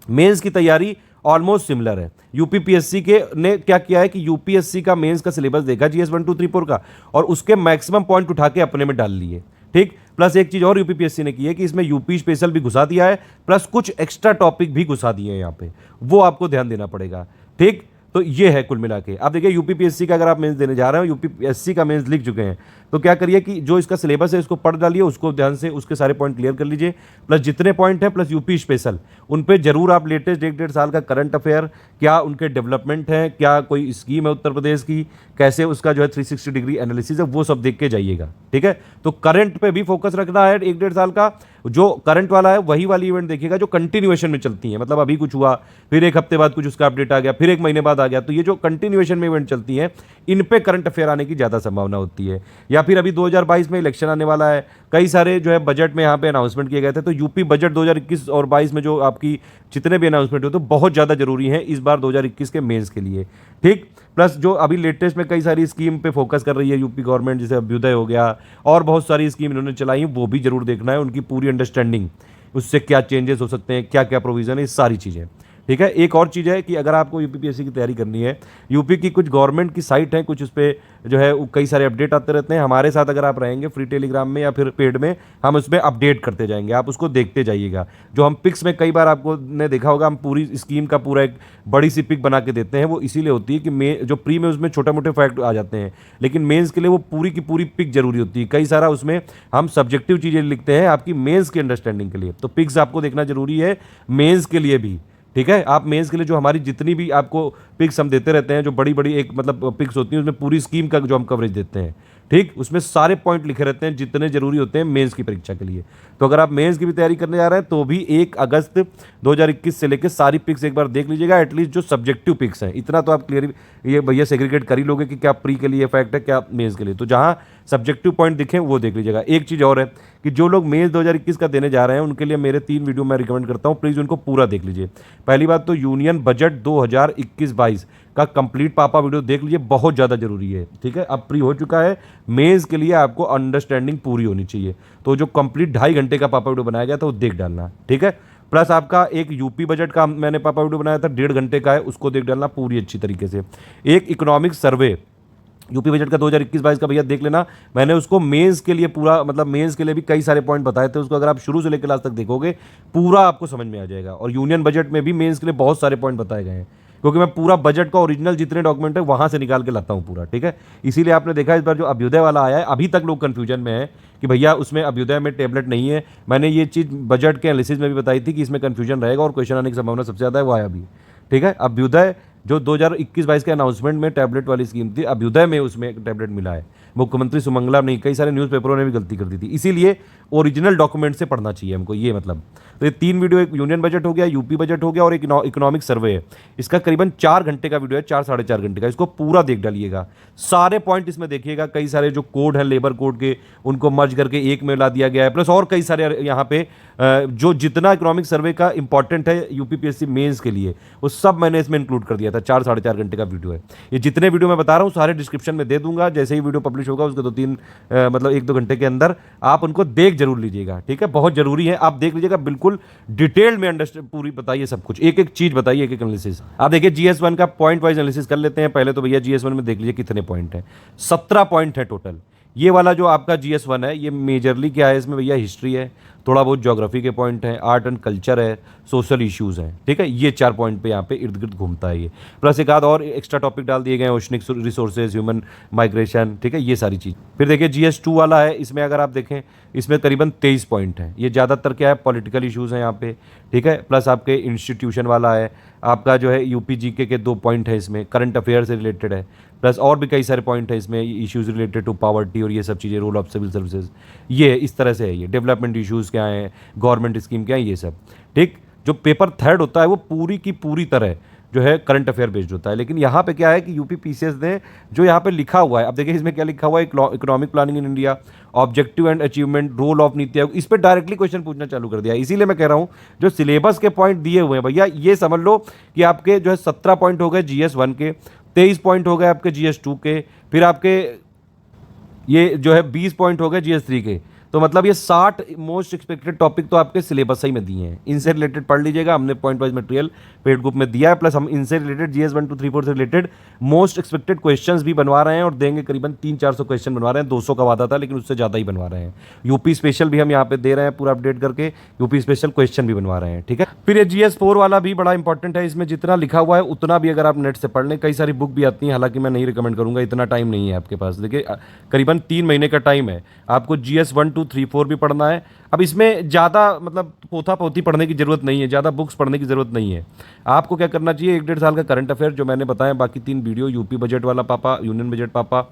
मेंस की तैयारी ऑलमोस्ट सिमिलर है। यूपीपीएससी के ने क्या किया है कि यूपीएससी का मेंस का सिलेबस देखा GS 1 2 3 4 का और उसके मैक्सिमम पॉइंट उठा के अपने में डाल लिए, ठीक। प्लस एक चीज और यूपीपीएससी ने की है कि इसमें यूपी स्पेशल भी घुसा दिया है, प्लस कुछ एक्स्ट्रा टॉपिक भी घुसा दिए हैं यहाँ पे, वो आपको ध्यान देना पड़ेगा, ठीक। तो ये है कुल मिला के। अब देखिए यूपीपीएससी का अगर आप मेंस देने जा रहे हो, यूपीपीएससी का मेंस लिख चुके हैं, तो क्या करिए कि जो इसका सिलेबस है इसको पढ़ डालिए, उसको ध्यान से उसके सारे पॉइंट क्लियर कर लीजिए, प्लस जितने पॉइंट हैं प्लस यूपी स्पेशल उन पे जरूर आप लेटेस्ट 1-1.5 साल का करंट अफेयर, क्या उनके डेवलपमेंट है, क्या कोई स्कीम है उत्तर प्रदेश की, कैसे उसका जो है 360 डिग्री एनालिसिस है, वो सब देख के जाइएगा, ठीक है। तो करंट पे भी फोकस रखना है 1-1.5 साल का। जो करंट वाला है वही वाली इवेंट देखिएगा जो कंटिन्यूएशन में चलती है, मतलब अभी कुछ हुआ, फिर एक हफ्ते बाद कुछ उसका अपडेट आ गया, फिर एक महीने बाद आ गया, तो ये जो कंटिन्यूएशन में इवेंट चलती है इन पे करंट अफेयर आने की ज़्यादा संभावना होती है। या फिर अभी 2022 में इलेक्शन आने वाला है, कई सारे जो है बजट में यहाँ पे अनाउंसमेंट किए गए थे, तो यूपी बजट 2021 और 22 में जो आपकी जितने भी अनाउंसमेंट हुए तो बहुत ज़्यादा जरूरी है इस बार 2021 के मेंस के लिए, ठीक। प्लस जो अभी लेटेस्ट में कई सारी स्कीम पे फोकस कर रही है यूपी गवर्नमेंट, जैसे अभ्युदय हो गया और बहुत सारी स्कीम इन्होंने चलाई हैं, वो भी जरूर देखना है, उनकी पूरी अंडरस्टैंडिंग, उससे क्या चेंजेस हो सकते हैं, क्या क्या प्रोविजन है, ये सारी चीज़ें, ठीक है। एक और चीज़ है कि अगर आपको यूपीपीएससी की तैयारी करनी है, यूपी की कुछ गवर्नमेंट की साइट है, कुछ उस पर जो है कई सारे अपडेट आते रहते हैं। हमारे साथ अगर आप रहेंगे फ्री टेलीग्राम में या फिर पेड में, हम उसमें अपडेट करते जाएंगे, आप उसको देखते जाइएगा। जो हम पिक्स में कई बार आपको ने देखा होगा, हम पूरी स्कीम का पूरा एक बड़ी सी पिक बना के देते हैं, वो इसीलिए होती है कि जो प्री में उसमें छोटे मोटे फैक्ट आ जाते हैं, लेकिन मेंस के लिए वो पूरी की पूरी पिक जरूरी होती है। कई सारा उसमें हम सब्जेक्टिव चीज़ें लिखते हैं आपकी मेंस की अंडरस्टैंडिंग के लिए, तो पिक्स आपको देखना जरूरी है मेंस के लिए भी, ठीक है। आप मेंस के लिए जो हमारी जितनी भी आपको पिक्स हम देते रहते हैं, जो बड़ी बड़ी एक मतलब पिक्स होती हैं, उसमें पूरी स्कीम का जो हम कवरेज देते हैं, ठीक, उसमें सारे पॉइंट लिखे रहते हैं जितने जरूरी होते हैं मेंस की परीक्षा के लिए। तो अगर आप मेंस की भी तैयारी करने जा रहे हैं तो भी 1 अगस्त 2021 से लेकर सारी पिक्स एक बार देख लीजिएगा, एटलीस्ट जो सब्जेक्टिव पिक्स हैं, इतना तो आप क्लियर ये भैया सेग्रीगेट कर ही लोगे कि क्या प्री के लिए फैक्ट है, क्या मेंस के लिए। तो जहाँ सब्जेक्टिव पॉइंट दिखें वो देख लीजिएगा। एक चीज़ और है कि जो लोग मेंस 2021 का देने जा रहे हैं उनके लिए मेरे 3 वीडियो मैं रिकमेंड करता हूँ, प्लीज़ उनको पूरा देख लीजिए। पहली बात तो यूनियन बजट 2021-22 का कंप्लीट पापा वीडियो देख लीजिए, बहुत ज़्यादा जरूरी है, ठीक है। अब प्री हो चुका है, मेंस के लिए आपको अंडरस्टैंडिंग पूरी होनी चाहिए, तो जो कंप्लीट 2.5 घंटे का पापा वीडियो बनाया गया था वो देख डालना, ठीक है। प्लस आपका एक यूपी बजट का मैंने पापा वीडियो बनाया था 1.5 घंटे का है, उसको देख डालना पूरी अच्छी तरीके से। एक इकोनॉमिक सर्वे यूपी बजट का 2021-22 का भैया देख लेना, मैंने उसको मेंस के लिए पूरा मतलब मेंस के लिए भी कई सारे पॉइंट बताए थे, उसको अगर आप शुरू से लेकर लास्ट तक देखोगे पूरा आपको समझ में आ जाएगा। और यूनियन बजट में भी मेंस के लिए बहुत सारे पॉइंट बताए गए हैं, क्योंकि मैं पूरा बजट का ओरिजिनल जितने डॉक्यूमेंट है वहां से निकाल के लाता हूं पूरा, ठीक है। इसीलिए आपने देखा इस बार जो अभ्युदय वाला आया है, अभी तक लोग कंफ्यूजन में है कि भैया उसमें अभ्युदय में टैबलेट नहीं है। मैंने ये चीज़ बजट के एनालिसिस में भी बताई थी कि इसमें कंफ्यूजन रहेगा और क्वेश्चन आने की संभावना सबसे ज़्यादा है, वो आया भी, ठीक है। अभ्युदय जो 2021-22 के अनाउंसमेंट में टैबलेट वाली स्कीम थी, अभ्युदय में उसमें टैबलेट मिला है, मुख्यमंत्री सुमंगला नहीं, कई सारे न्यूज़पेपरों ने भी गलती कर दी थी। इसीलिए ओरिजिनल डॉक्यूमेंट से पढ़ना चाहिए हमको, ये मतलब। तो ये 3 वीडियो, एक यूनियन बजट हो गया, यूपी बजट हो गया और एक इकोनॉमिक सर्वे है। इसका करीबन 4 घंटे का वीडियो है, 4 साढ़े 4 घंटे का। इसको पूरा देख डालिएगा, सारे पॉइंट इसमें देखिएगा। कई सारे जो कोड हैं लेबर कोड के, उनको मर्ज करके एक में ला दिया गया है, प्लस और कई सारे यहाँ पे जो जितना इकोनॉमिक सर्वे का इंपॉर्टेंट है यूपीपीएससी मेंस के लिए, वो सब मैंने इसमें इंक्लूड कर दिया था। 4 साढ़े 4 घंटे का वीडियो है। ये जितने वीडियो मैं बता रहा हूँ सारे डिस्क्रिप्शन में दे दूंगा। जैसे ही वीडियो पब्लिश होगा उसके 2-3 मतलब 1-2 घंटे के अंदर आप उनको देख जरूर लीजिएगा, ठीक है। बहुत जरूरी है, आप देख लीजिएगा, बिल्कुल डिटेल में अंडरस्टैंड पूरी बताइए, सब कुछ एक एक चीज बताइए, एक एक एनालिसिस। आप देखिए GS1 का पॉइंट वाइज एनालिसिस कर लेते हैं। पहले तो भैया GS1 में देख लीजिए कितने पॉइंट हैं। 17 पॉइंट है टोटल। ये वाला जो आपका GS1 है, ये मेजरली क्या है इसमें भैया, हिस्ट्री है, थोड़ा बहुत ज्योग्राफी के पॉइंट हैं, आर्ट एंड कल्चर है, सोशल इश्यूज हैं, ठीक है। ये 4 पॉइंट पे यहाँ पे इर्द गिर्द घूमता है ये। प्लस एक आध और एक्स्ट्रा टॉपिक डाल दिए गए हैं, ओशनिक रिसोर्सेज, ह्यूमन माइग्रेशन, ठीक है, ये सारी चीज़। फिर देखिए GS2 वाला है, इसमें अगर आप देखें इसमें करीबन 23 पॉइंट हैं। ये ज़्यादातर क्या है, पॉलिटिकल इश्यूज़ हैं यहाँ पे, ठीक है। प्लस आपके इंस्टीट्यूशन वाला है, आपका जो है यूपी जीके के 2 पॉइंट है इसमें, करंट अफेयर से रिलेटेड है। प्लस और भी कई सारे पॉइंट है इसमें, इश्यूज रिलेटेड टू पावर्टी और ये सब चीज़ें, रोल ऑफ सिविल सर्विसेज, ये इस तरह से है। ये डेवलपमेंट इश्यूज़ क्या हैं, गवर्नमेंट स्कीम क्या है, ये सब, ठीक। जो पेपर थर्ड होता है वो पूरी की पूरी तरह जो है करंट अफेयर बेस्ड होता है। लेकिन यहाँ पे क्या है कि यूपीपीसीएस ने जो यहाँ पे लिखा हुआ है, अब देखिए इसमें क्या लिखा हुआ है, economic planning in India, objective and achievement, role of NITI Aayog, इस पर डायरेक्टली क्वेश्चन पूछना चालू कर दिया। इसीलिए मैं कह रहा हूँ जो सिलेबस के पॉइंट दिए हुए हैं भैया, ये समझ लो कि आपके जो है 17 पॉइंट हो गए GS1 के, 23 पॉइंट हो गए आपके GS2 के, फिर आपके ये जो है 20 पॉइंट हो गए GS3 के। तो मतलब ये 60 मोस्ट एक्सपेक्टेड टॉपिक तो आपके सिलेबस ही में दिए हैं। इनसे रिलेटेड पढ़ लीजिएगा, हमने point wise material paid group में दिया है। प्लस हम इनसे रिलेटेड GS1 2 3 4 से रिलेटेड मोस्ट एक्सपेक्टेड क्वेश्चंस भी बनवा रहे हैं और देंगे। करीबन 300-400 क्वेश्चन बनवा रहे हैं, 200 का वादा था लेकिन उससे ज़्यादा ही बनवा रहे हैं। यूपी स्पेशल भी हम यहाँ पे दे रहे हैं पूरा अपडेट करके, यूपी स्पेशल क्वेश्चन भी बनवा रहे हैं, ठीक है। फिर ये GS4 वाला भी बड़ा इंपॉर्टेंट है। इसमें जितना लिखा हुआ है उतना भी अगर आप नेट से पढ़ लें, कई सारी बुक भी आती हैं, हालांकि मैं नहीं रिकमेंड करूँगा, इतना टाइम नहीं है आपके पास। देखिए करीबन 3 महीने का टाइम है, आपको GS1 2 3 4 भी पढ़ना है। अब इसमें ज़्यादा मतलब पोथा पोथी पढ़ने की ज़रूरत नहीं है, ज़्यादा बुक्स पढ़ने की ज़रूरत नहीं है। आपको क्या करना चाहिए, 1-1.5 साल का करंट अफेयर जो मैंने बताया, बाकी 3 वीडियो, यूपी बजट वाला पापा, यूनियन बजट पापा,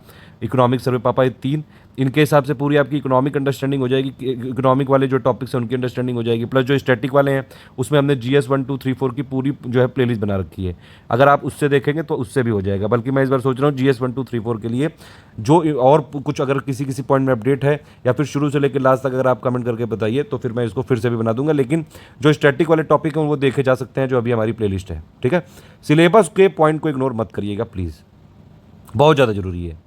इकोनॉमिक सर्वे पापा, ये 3, इनके हिसाब से पूरी आपकी इकोनॉमिक अंडरस्टैंडिंग हो जाएगी। इकोनॉमिक वाले जो टॉपिक्स हैं उनकी अंडरस्टैंडिंग हो जाएगी। प्लस जो स्टैटिक वाले हैं उसमें हमने GS1 2 3 4 की पूरी जो है प्लेलिस्ट बना रखी है। अगर आप उससे देखेंगे तो उससे भी हो जाएगा। बल्कि मैं इस बार सोच रहा हूँ GS1 2 3 4 के लिए जो और कुछ अगर किसी पॉइंट में अपडेट है या फिर शुरू से लेकर लास्ट तक अगर आप कमेंट करके बताइए तो फिर मैं इसको फिर से भी बना दूंगा। लेकिन जो स्टैटिक वाले टॉपिक हैं वो देखे जा सकते हैं जो अभी हमारी प्लेलिस्ट है, ठीक है। सिलेबस के पॉइंट को इग्नोर मत करिएगा प्लीज़, बहुत ज़्यादा जरूरी है।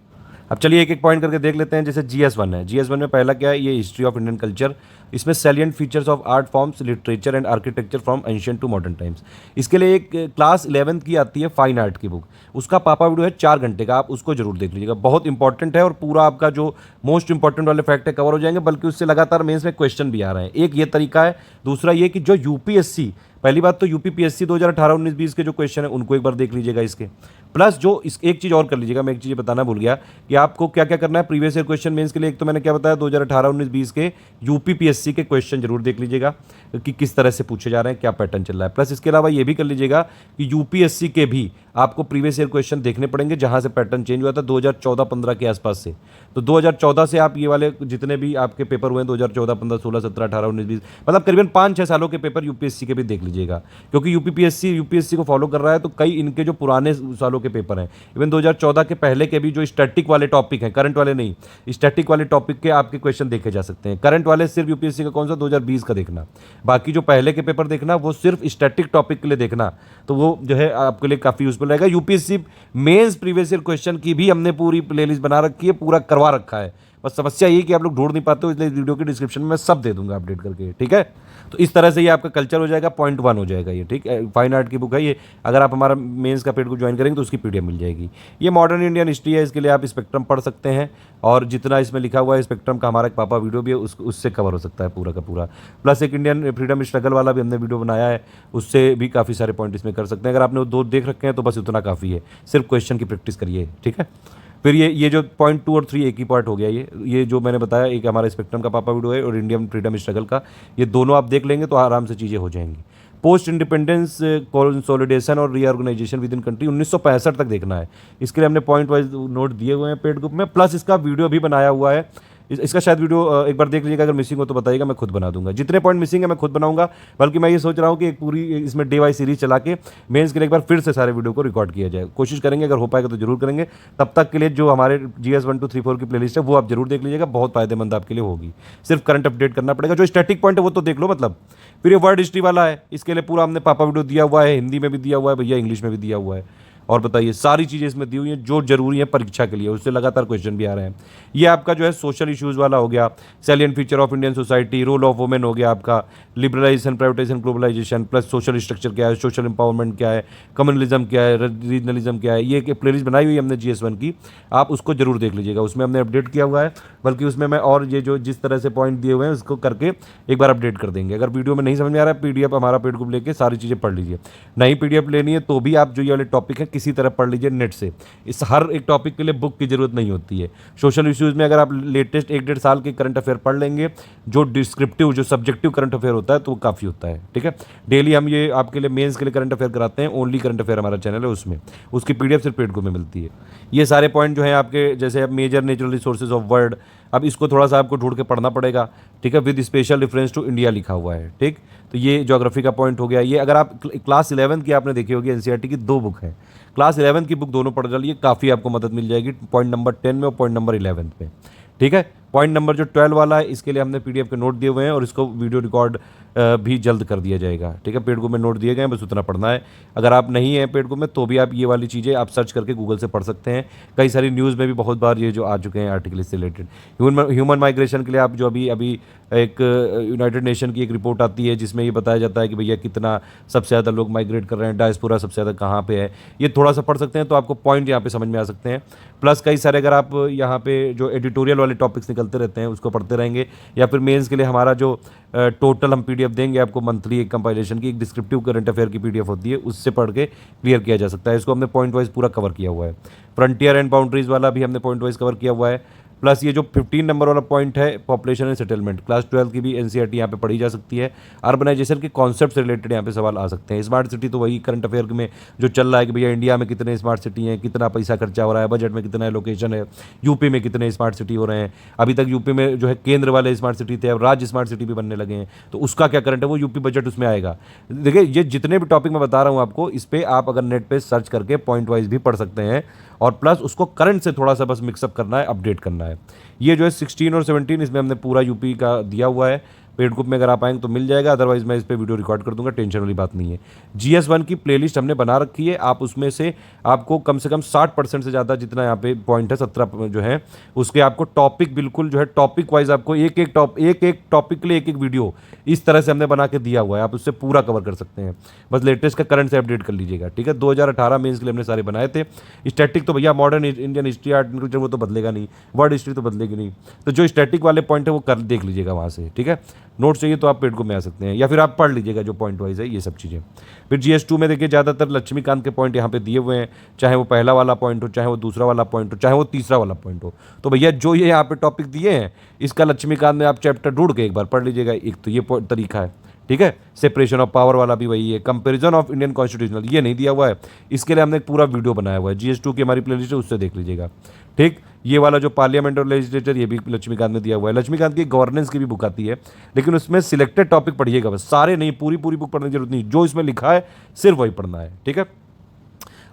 अब चलिए एक एक पॉइंट करके देख लेते हैं। जैसे GS1 है, GS1 में पहला क्या है, ये हिस्ट्री ऑफ इंडियन कल्चर। इसमें salient features of art forms, literature and architecture from ancient to modern times. इसके लिए एक क्लास 11th की आती है फाइन आर्ट की बुक, उसका पापा वीडियो है 4 घंटे का, आप उसको जरूर देख लीजिएगा, बहुत इंपॉर्टेंट है और पूरा आपका जो मोस्ट इंपॉर्टेंट वाले फैक्ट है कवर हो जाएंगे। बल्कि उससे लगातार मेंस में क्वेश्चन भी आ रहे हैं। एक ये तरीका है। दूसरा ये कि जो यूपीएससी, पहली बात तो यूपीपीएससी 2018-19-20 के जो क्वेश्चन है उनको एक बार देख लीजिएगा इसके। प्लस जो इस एक चीज़ और कर लीजिएगा, मैं एक चीज़ बताना भूल गया कि आपको क्या क्या करना है प्रीवियस ईयर क्वेश्चन मेंस के लिए। एक तो मैंने क्या बताया 2018-19-20 के यूपीपीएससी के क्वेश्चन जरूर देख लीजिएगा कि किस तरह से पूछे जा रहे हैं, क्या पैटर्न चल रहा है। प्लस इसके अलावा ये भी कर लीजिएगा कि यूपीएससी के भी आपको प्रीवियस ईयर क्वेश्चन देखने पड़ेंगे जहाँ से पैटर्न चेंज हुआ था 2014-15 के आसपास से। तो 2014 से आप ये वाले जितने भी आपके पेपर हुए हैं 2014, 15, 16, 17, 18, 19, 20, मतलब करीबन 5-6 सालों के पेपर यूपीएससी के भी देख लीजिएगा। क्योंकि यूपीएससी को फॉलो कर रहा है तो कई इनके जो पुराने सालों के पेपर हैं, इवन 2014 के पहले के भी जो स्टैटिक वाले टॉपिक हैं, करंट वाले नहीं, स्टैटिक वाले टॉपिक के आपके क्वेश्चन देखे जा सकते हैं। करंट वाले सिर्फ यूपीएससी का कौन सा 2020 का देखना, बाकी जो पहले के पेपर देखना वो सिर्फ स्टैटिक टॉपिक के लिए देखना, तो वो जो है आपके लिए काफ़ी यूजफुल रहेगा। UPSC mains previous year question की भी हमने पूरी प्लेलिस्ट बना रखी है, पूरा करवा रखा है। बस समस्या ये कि आप लोग ढूंढ नहीं पाते हो, इसलिए वीडियो के डिस्क्रिप्शन में मैं सब दे दूंगा अपडेट करके, ठीक है। तो इस तरह से ये आपका कल्चर हो जाएगा, पॉइंट 1 हो जाएगा ये, ठीक है। फाइन आर्ट की बुक है ये, अगर आप हमारा मेंस का पेड को ज्वाइन करेंगे तो उसकी पीडीएफ मिल जाएगी। ये मॉडर्न इंडियन हिस्ट्री है, इसके लिए आप स्पेक्ट्रम पढ़ सकते हैं और जितना इसमें लिखा हुआ है स्पेक्ट्रम का हमारा एक पापा वीडियो भी है, उससे कवर हो सकता है पूरा का पूरा। प्लस एक इंडियन फ्रीडम स्ट्रगल वाला भी हमने वीडियो बनाया है, उससे भी काफ़ी सारे पॉइंट इसमें कर सकते हैं। अगर आपने वो 2 देख रखे हैं तो बस उतना काफ़ी है, सिर्फ क्वेश्चन की प्रैक्टिस करिए, ठीक है। फिर ये जो पॉइंट 2 और 3 एक ही पार्ट हो गया। ये जो मैंने बताया, एक हमारा स्पेक्ट्रम का पापा वीडियो है और इंडियन फ्रीडम स्ट्रगल का, ये दोनों आप देख लेंगे तो आराम से चीज़ें हो जाएंगी। पोस्ट इंडिपेंडेंस कंसोलिडेशन और रीऑर्गेनाइजेशन विद इन कंट्री 1965 तक देखना है। इसके लिए हमने पॉइंट वाइज नोट दिए हुए हैं पेड ग्रुप में, प्लस इसका वीडियो भी बनाया हुआ है। इसका शायद वीडियो एक बार देख लीजिएगा, अगर मिसिंग हो तो बताइएगा, मैं खुद बना दूंगा। जितने पॉइंट मिसिंग है मैं खुद बनाऊंगा, बल्कि मैं ये सोच रहा हूँ कि एक पूरी इसमें डे वाई सीरीज चला के मेंस के लिए एक बार फिर से सारे वीडियो को रिकॉर्ड किया जाए। कोशिश करेंगे, अगर हो पाएगा तो जरूर करेंगे। तब तक के लिए जो हमारे GS 1 2 3 4 की प्लेलिस्ट है वो आप जरूर देख लीजिएगा, बहुत फायदेमंद आपके लिए होगी। सिर्फ करंट अपडेट करना पड़ेगा, जो स्टैटिक पॉइंट है वो तो देख लो। मतलब फिर ये वर्ड हिस्ट्री वाला है, इसके लिए पूरा हमने पापा वीडियो दिया हुआ है, हिंदी में भी दिया हुआ है भैया, इंग्लिश में भी दिया हुआ है। और बताइए, सारी चीज़ें इसमें दी हुई हैं जो जरूरी है परीक्षा के लिए, उससे लगातार क्वेश्चन भी आ रहे हैं। ये आपका जो है सोशल इश्यूज़ वाला हो गया, salient feature of Indian society, role of women हो गया आपका, liberalisation, privatisation, globalisation, plus social structure क्या है, सोशल एम्पावरमेंट क्या है, कम्युनलिज्म क्या है, रीजनलिज्म क्या है। ये एक प्लेलिस्ट बनाई हुई है हमने GS 1 की, आप उसको जरूर देख लीजिएगा। उसमें हमने अपडेट किया हुआ है, बल्कि उसमें मैं और ये जो जिस तरह से पॉइंट दिए हुए हैं उसको करके एक बार अपडेट कर देंगे। अगर वीडियो में नहीं समझ में आ रहा है, PDF हमारा पेड ग्रुप लेके सारी चीज़ें पढ़ लीजिए। नहीं PDF लेनी है तो भी आप जो ये वाले टॉपिक है किसी तरह पढ़ लीजिए नेट से। इस हर एक टॉपिक के लिए बुक की जरूरत नहीं होती है। सोशल इश्यूज़ में अगर आप लेटेस्ट 1-1.5 साल के करंट अफेयर पढ़ लेंगे, जो डिस्क्रिप्टिव जो सब्जेक्टिव करंट अफेयर होता है, तो वो काफ़ी होता है। ठीक है, डेली हम ये आपके लिए मेंस के लिए करंट अफेयर कराते हैं, ओनली करंट अफेयर हमारा चैनल है, उसमें उसकी PDF सिर्फ पेड ग्रुप में मिलती है। ये सारे पॉइंट जो हैं आपके, जैसे अब major natural resources of world, अब इसको थोड़ा सा आपको ढूंढ के पढ़ना पड़ेगा। ठीक है, with special reference to India लिखा हुआ है। ठीक, तो ये ज्योग्राफी का पॉइंट हो गया। ये अगर आप क्लास 11 की आपने देखी होगी, NCERT की 2 बुक है, क्लास 11 की बुक दोनों पढ़ डालिए, काफ़ी आपको मदद मिल जाएगी पॉइंट नंबर 10 में और पॉइंट नंबर 11 पे। ठीक है, पॉइंट नंबर जो 12 वाला है, इसके लिए हमने PDF के नोट दिए हुए हैं और इसको वीडियो रिकॉर्ड भी जल्द कर दिया जाएगा। ठीक है, पेड ग्रुप में नोट दिए गए हैं, बस उतना पढ़ना है। अगर आप नहीं हैं पेड ग्रुप में तो भी आप ये वाली चीज़ें आप सर्च करके गूगल से पढ़ सकते हैं। कई सारी न्यूज़ में भी बहुत बार ये जो आ चुके हैं आर्टिकल इससे रिलेटेड। ह्यूमन माइग्रेशन के लिए आप जो अभी एक यूनाइटेड नेशन की एक रिपोर्ट आती है जिसमें ये बताया जाता है कि भैया कितना सबसे ज़्यादा लोग माइग्रेट कर रहे हैं, डायस्पोरा सबसे ज़्यादा कहाँ पे है, ये थोड़ा सा पढ़ सकते हैं तो आपको पॉइंट यहाँ पे समझ में आ सकते हैं। प्लस कई सारे अगर आप यहाँ पे जो एडिटोरियल वाले टॉपिक्स निकलते रहते हैं उसको पढ़ते रहेंगे, या फिर मेंस के लिए हमारा जो टोटल हम PDF देंगे आपको मंथली, एक कंपाइलेशन की, एक डिस्क्रिप्टिव करंट अफेयर की PDF होती है, उससे पढ़ के क्लियर किया जा सकता है। इसको हमने पॉइंट वाइज पूरा कवर किया हुआ है। फ्रंटियर एंड बाउंड्रीज वाला भी हमने पॉइंट वाइज कवर किया हुआ है। प्लस ये जो 15 नंबर वाला पॉइंट है, पॉपुलेशन एंड सेटलमेंट, क्लास 12 की भी NCERT यहाँ पे पढ़ी जा सकती है। अर्बनाइजेशन के कॉन्सेप्ट से रिलेटेड यहाँ पे सवाल आ सकते हैं। स्मार्ट सिटी तो वही करंट अफेयर में जो चल रहा है कि भैया इंडिया में कितने स्मार्ट सिटी हैं, कितना पैसा खर्चा हो रहा है, बजट में कितना एलोकेशन है, यूपी में कितने स्मार्ट सिटी हो रहे हैं। अभी तक यूपी में जो है केंद्र वाले स्मार्ट सिटी थे, अब राज्य स्मार्ट सिटी भी बनने लगे हैं, तो उसका क्या करंट है, वो यूपी बजट उसमें आएगा। देखिए, ये जितने भी टॉपिक मैं बता रहा हूँ आपको, इस पर आप अगर नेट पर सर्च करके पॉइंट वाइज भी पढ़ सकते हैं, और प्लस उसको करंट से थोड़ा सा बस मिक्सअप करना है, अपडेट करना है। ये जो है 16 और 17 इसमें हमने पूरा यूपी का दिया हुआ है। पेड ग्रुप में अगर आप आएंगे तो मिल जाएगा, अदरवाइज मैं इस पर वीडियो रिकॉर्ड कर दूंगा, टेंशन वाली बात नहीं है। GS 1 की प्लेलिस्ट हमने बना रखी है, आप उसमें से आपको कम से कम 60% से ज़्यादा जितना यहाँ पे पॉइंट है 17 जो है उसके आपको टॉपिक बिल्कुल जो है टॉपिक वाइज आपको एक एक टॉपिक के लिए एक वीडियो इस तरह से हमने बना के दिया हुआ है, आप उससे पूरा कवर कर सकते हैं। बस लेटेस्ट का करंट से अपडेट कर लीजिएगा। ठीक है, 2018 में इसके लिए हमने सारे बनाए थे। स्टैटिक तो भैया modern Indian history, art and culture वो तो बदलेगा नहीं, वर्ल्ड हिस्ट्री तो बदलेगी नहीं, तो जो स्टैटिक वाले पॉइंट है वो कर देख लीजिएगा वहाँ से। ठीक है, नोट चाहिए तो आप पेड ग्रुप में आ सकते हैं, या फिर आप पढ़ लीजिएगा जो पॉइंट वाइज है ये सब चीज़ें। फिर GS 2 में देखिए ज़्यादातर लक्ष्मीकांत के पॉइंट यहाँ पे दिए हुए हैं, चाहे वो पहला वाला पॉइंट हो, चाहे वो दूसरा वाला पॉइंट हो, चाहे वो तीसरा वाला पॉइंट हो। तो भैया जो ये यहाँ पे टॉपिक दिए हैं, इसका लक्ष्मीकांत में आप चैप्टर ढूंढ के एक बार पढ़ लीजिएगा। एक तो ये तरीका है। ठीक है, सेपरेशन ऑफ पावर वाला भी वही है। कंपैरिजन ऑफ इंडियन कॉन्स्टिट्यूशनल ये नहीं दिया हुआ है, इसके लिए हमने एक पूरा वीडियो बनाया हुआ है, GS 2 की हमारी प्लेलिस्ट है, उससे देख लीजिएगा। ठीक, ये वाला जो पार्लियामेंट और लेजिस्लेचर ये भी लक्ष्मीकांत ने दिया हुआ है। लक्ष्मीकांत की गवर्नेंस की भी बुक आती है, लेकिन उसमें सिलेक्टेड टॉपिक पढ़िएगा, बस सारे नहीं, पूरी बुक पढ़ने की जरूरत नहीं, जो इसमें लिखा है सिर्फ वही पढ़ना है। ठीक है,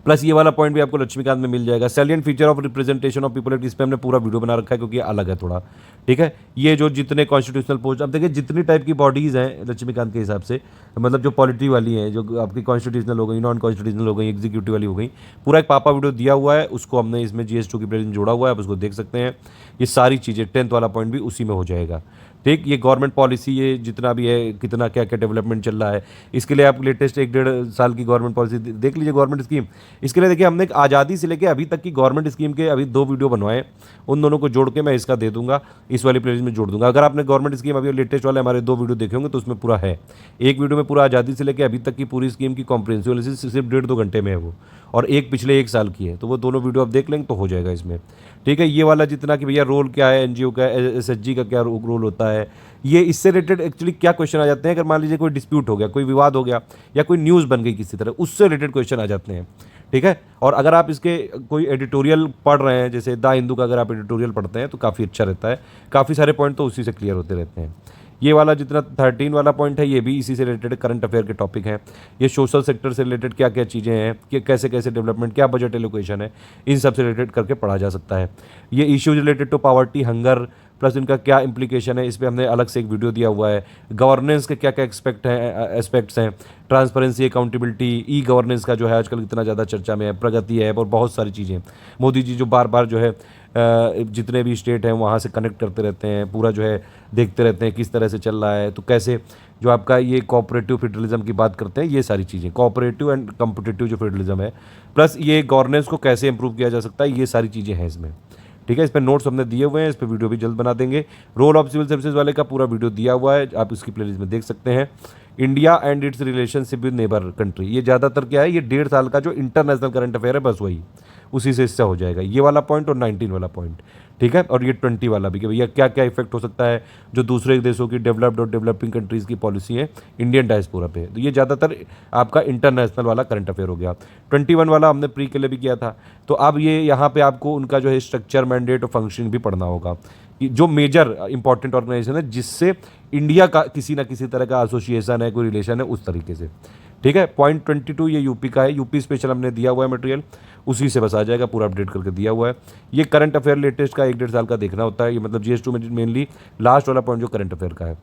प्लस ये वाला पॉइंट भी आपको लक्ष्मीकांत में मिल जाएगा। Salient feature of representation of people act, इस पर हमने पूरा वीडियो बना रखा है क्योंकि ये अलग है थोड़ा। ठीक है, ये जो जितने कॉन्स्टिट्यूशनल पोस्ट, अब देखिए जितनी टाइप की बॉडीज़ हैं लक्ष्मीकांत के हिसाब से, मतलब जो पॉलिटी वाली हैं, जो आपकी कॉन्स्टिट्यूशनल हो गई, नॉन कॉन्स्टिट्यूशनल हो गई, एग्जीक्यूटिव वाली हो गई, पूरा एक पापा वीडियो दिया हुआ है, उसको हमने इसमें GS 2 की प्लेलिस्ट में जोड़ा हुआ है, आप उसको देख सकते हैं। ये सारी चीज़ें 10th वाला पॉइंट भी उसी में हो जाएगा। ठीक, ये गवर्नमेंट पॉलिसी, ये जितना भी है, कितना क्या क्या डेवलपमेंट चल रहा है, इसके लिए आप लेटेस्ट 1-1.5 साल की गवर्नमेंट पॉलिसी देख लीजिए, गवर्नमेंट स्कीम। इसके लिए देखिए हमने आज़ादी से लेकर अभी तक की गवर्नमेंट स्कीम के अभी 2 वीडियो बनवाए, उन दोनों को जोड़ के मैं इसका दे दूंगा, इस वाली प्लेलिस्ट में जोड़ दूंगा। अगर आपने गवर्नमेंट स्कीम अभी लेटेस्ट वाले हमारे 2 वीडियो देखे होंगे तो उसमें पूरा है। एक वीडियो में पूरा आज़ादी से लेकर अभी तक की पूरी स्कीम की कॉम्प्रिहेंसिव एनालिसिस सिर्फ 1.5-2 घंटे में है वो, और एक पिछले 1 साल की है, तो वो दोनों वीडियो आप देख लेंगे तो हो जाएगा इसमें। ठीक है। ये वाला जितना कि भैया रोल क्या है एनजीओ का, एसएचजी का क्या रोल होता है, ये इससे रिलेटेड एक्चुअली क्या क्वेश्चन आ जाते हैं, अगर मान लीजिए कोई डिस्प्यूट हो गया, कोई विवाद हो गया, या कोई न्यूज़ बन गई किसी तरह, उससे रिलेटेड क्वेश्चन आ जाते हैं। ठीक है। और अगर आप इसके कोई एडिटोरियल पढ़ रहे हैं, जैसे द हिंदू का अगर आप एडिटोरियल पढ़ते हैं तो काफ़ी अच्छा रहता है, काफ़ी सारे पॉइंट तो उसी से क्लियर होते रहते हैं। ये वाला जितना 13 वाला पॉइंट है, ये भी इसी से रिलेटेड करंट अफेयर के टॉपिक हैं। ये सोशल सेक्टर से रिलेटेड क्या क्या चीज़ें हैं, कि कैसे कैसे डेवलपमेंट, क्या बजट एलोकेशन है, इन सब से रिलेटेड करके पढ़ा जा सकता है। ये issues related to poverty, hunger, plus इनका क्या इंप्लीकेशन है, इस पर हमने अलग से एक वीडियो दिया हुआ है। गवर्नेंस के क्या क्या एस्पेक्ट्स हैं, ट्रांसपेरेंसी, अकाउंटेबिलिटी, ई गवर्नेंस का जो है आजकल इतना ज़्यादा चर्चा में है, प्रगति है, और बहुत सारी चीज़ें। मोदी जी जो बार बार जो है जितने भी स्टेट हैं वहाँ से कनेक्ट करते रहते हैं, पूरा जो है देखते रहते हैं किस तरह से चल रहा है, तो कैसे जो आपका ये कोऑपरेटिव फेडरलिज्म की बात करते हैं, ये सारी चीज़ें, कोऑपरेटिव एंड कॉम्पिटिटिव जो फेडरलिज्म है, प्लस ये गवर्नेंस को कैसे इंप्रूव किया जा सकता है, ये सारी चीज़ें हैं इसमें। ठीक है। इस पर नोट्स हमने दिए हुए हैं, इस पर वीडियो भी जल्द बना देंगे। रोल ऑफ सिविल सर्विसेज वाले का पूरा वीडियो दिया हुआ है, आप इसकी प्लेलिस्ट में देख सकते हैं। India and it's relationship with neighbour country, ये ज़्यादातर क्या है, ये 1.5 साल का जो इंटरनेशनल करंट अफेयर है, बस वही उसी से इससे हो जाएगा, ये वाला पॉइंट और 19 वाला पॉइंट। ठीक है। और ये 20 वाला भी, कि भैया क्या क्या इफेक्ट हो सकता है जो दूसरे देशों की डेवलप्ड और डेवलपिंग कंट्रीज़ की पॉलिसी है इंडियन डायस्पोरा पे, तो ये ज़्यादातर आपका इंटरनेशनल वाला करंट अफेयर हो गया। 21 वाला हमने प्री के लिए भी किया था, तो अब ये यहाँ पे आपको उनका जो है स्ट्रक्चर, मैंडेट और फंक्शनिंग भी पढ़ना होगा, कि जो मेजर इंपॉर्टेंट ऑर्गेनाइजेशन है जिससे इंडिया का किसी ना किसी तरह का एसोसिएशन है, कोई रिलेशन है, उस तरीके से। ठीक है। पॉइंट 22 ये यूपी का है, यूपी स्पेशल हमने दिया हुआ है मटेरियल, उसी से बस आ जाएगा, पूरा अपडेट करके दिया हुआ है। ये करंट अफेयर लेटेस्ट का 1.5 साल का देखना होता है, ये मतलब GS2 में मेनली लास्ट वाला पॉइंट जो करंट अफेयर का है।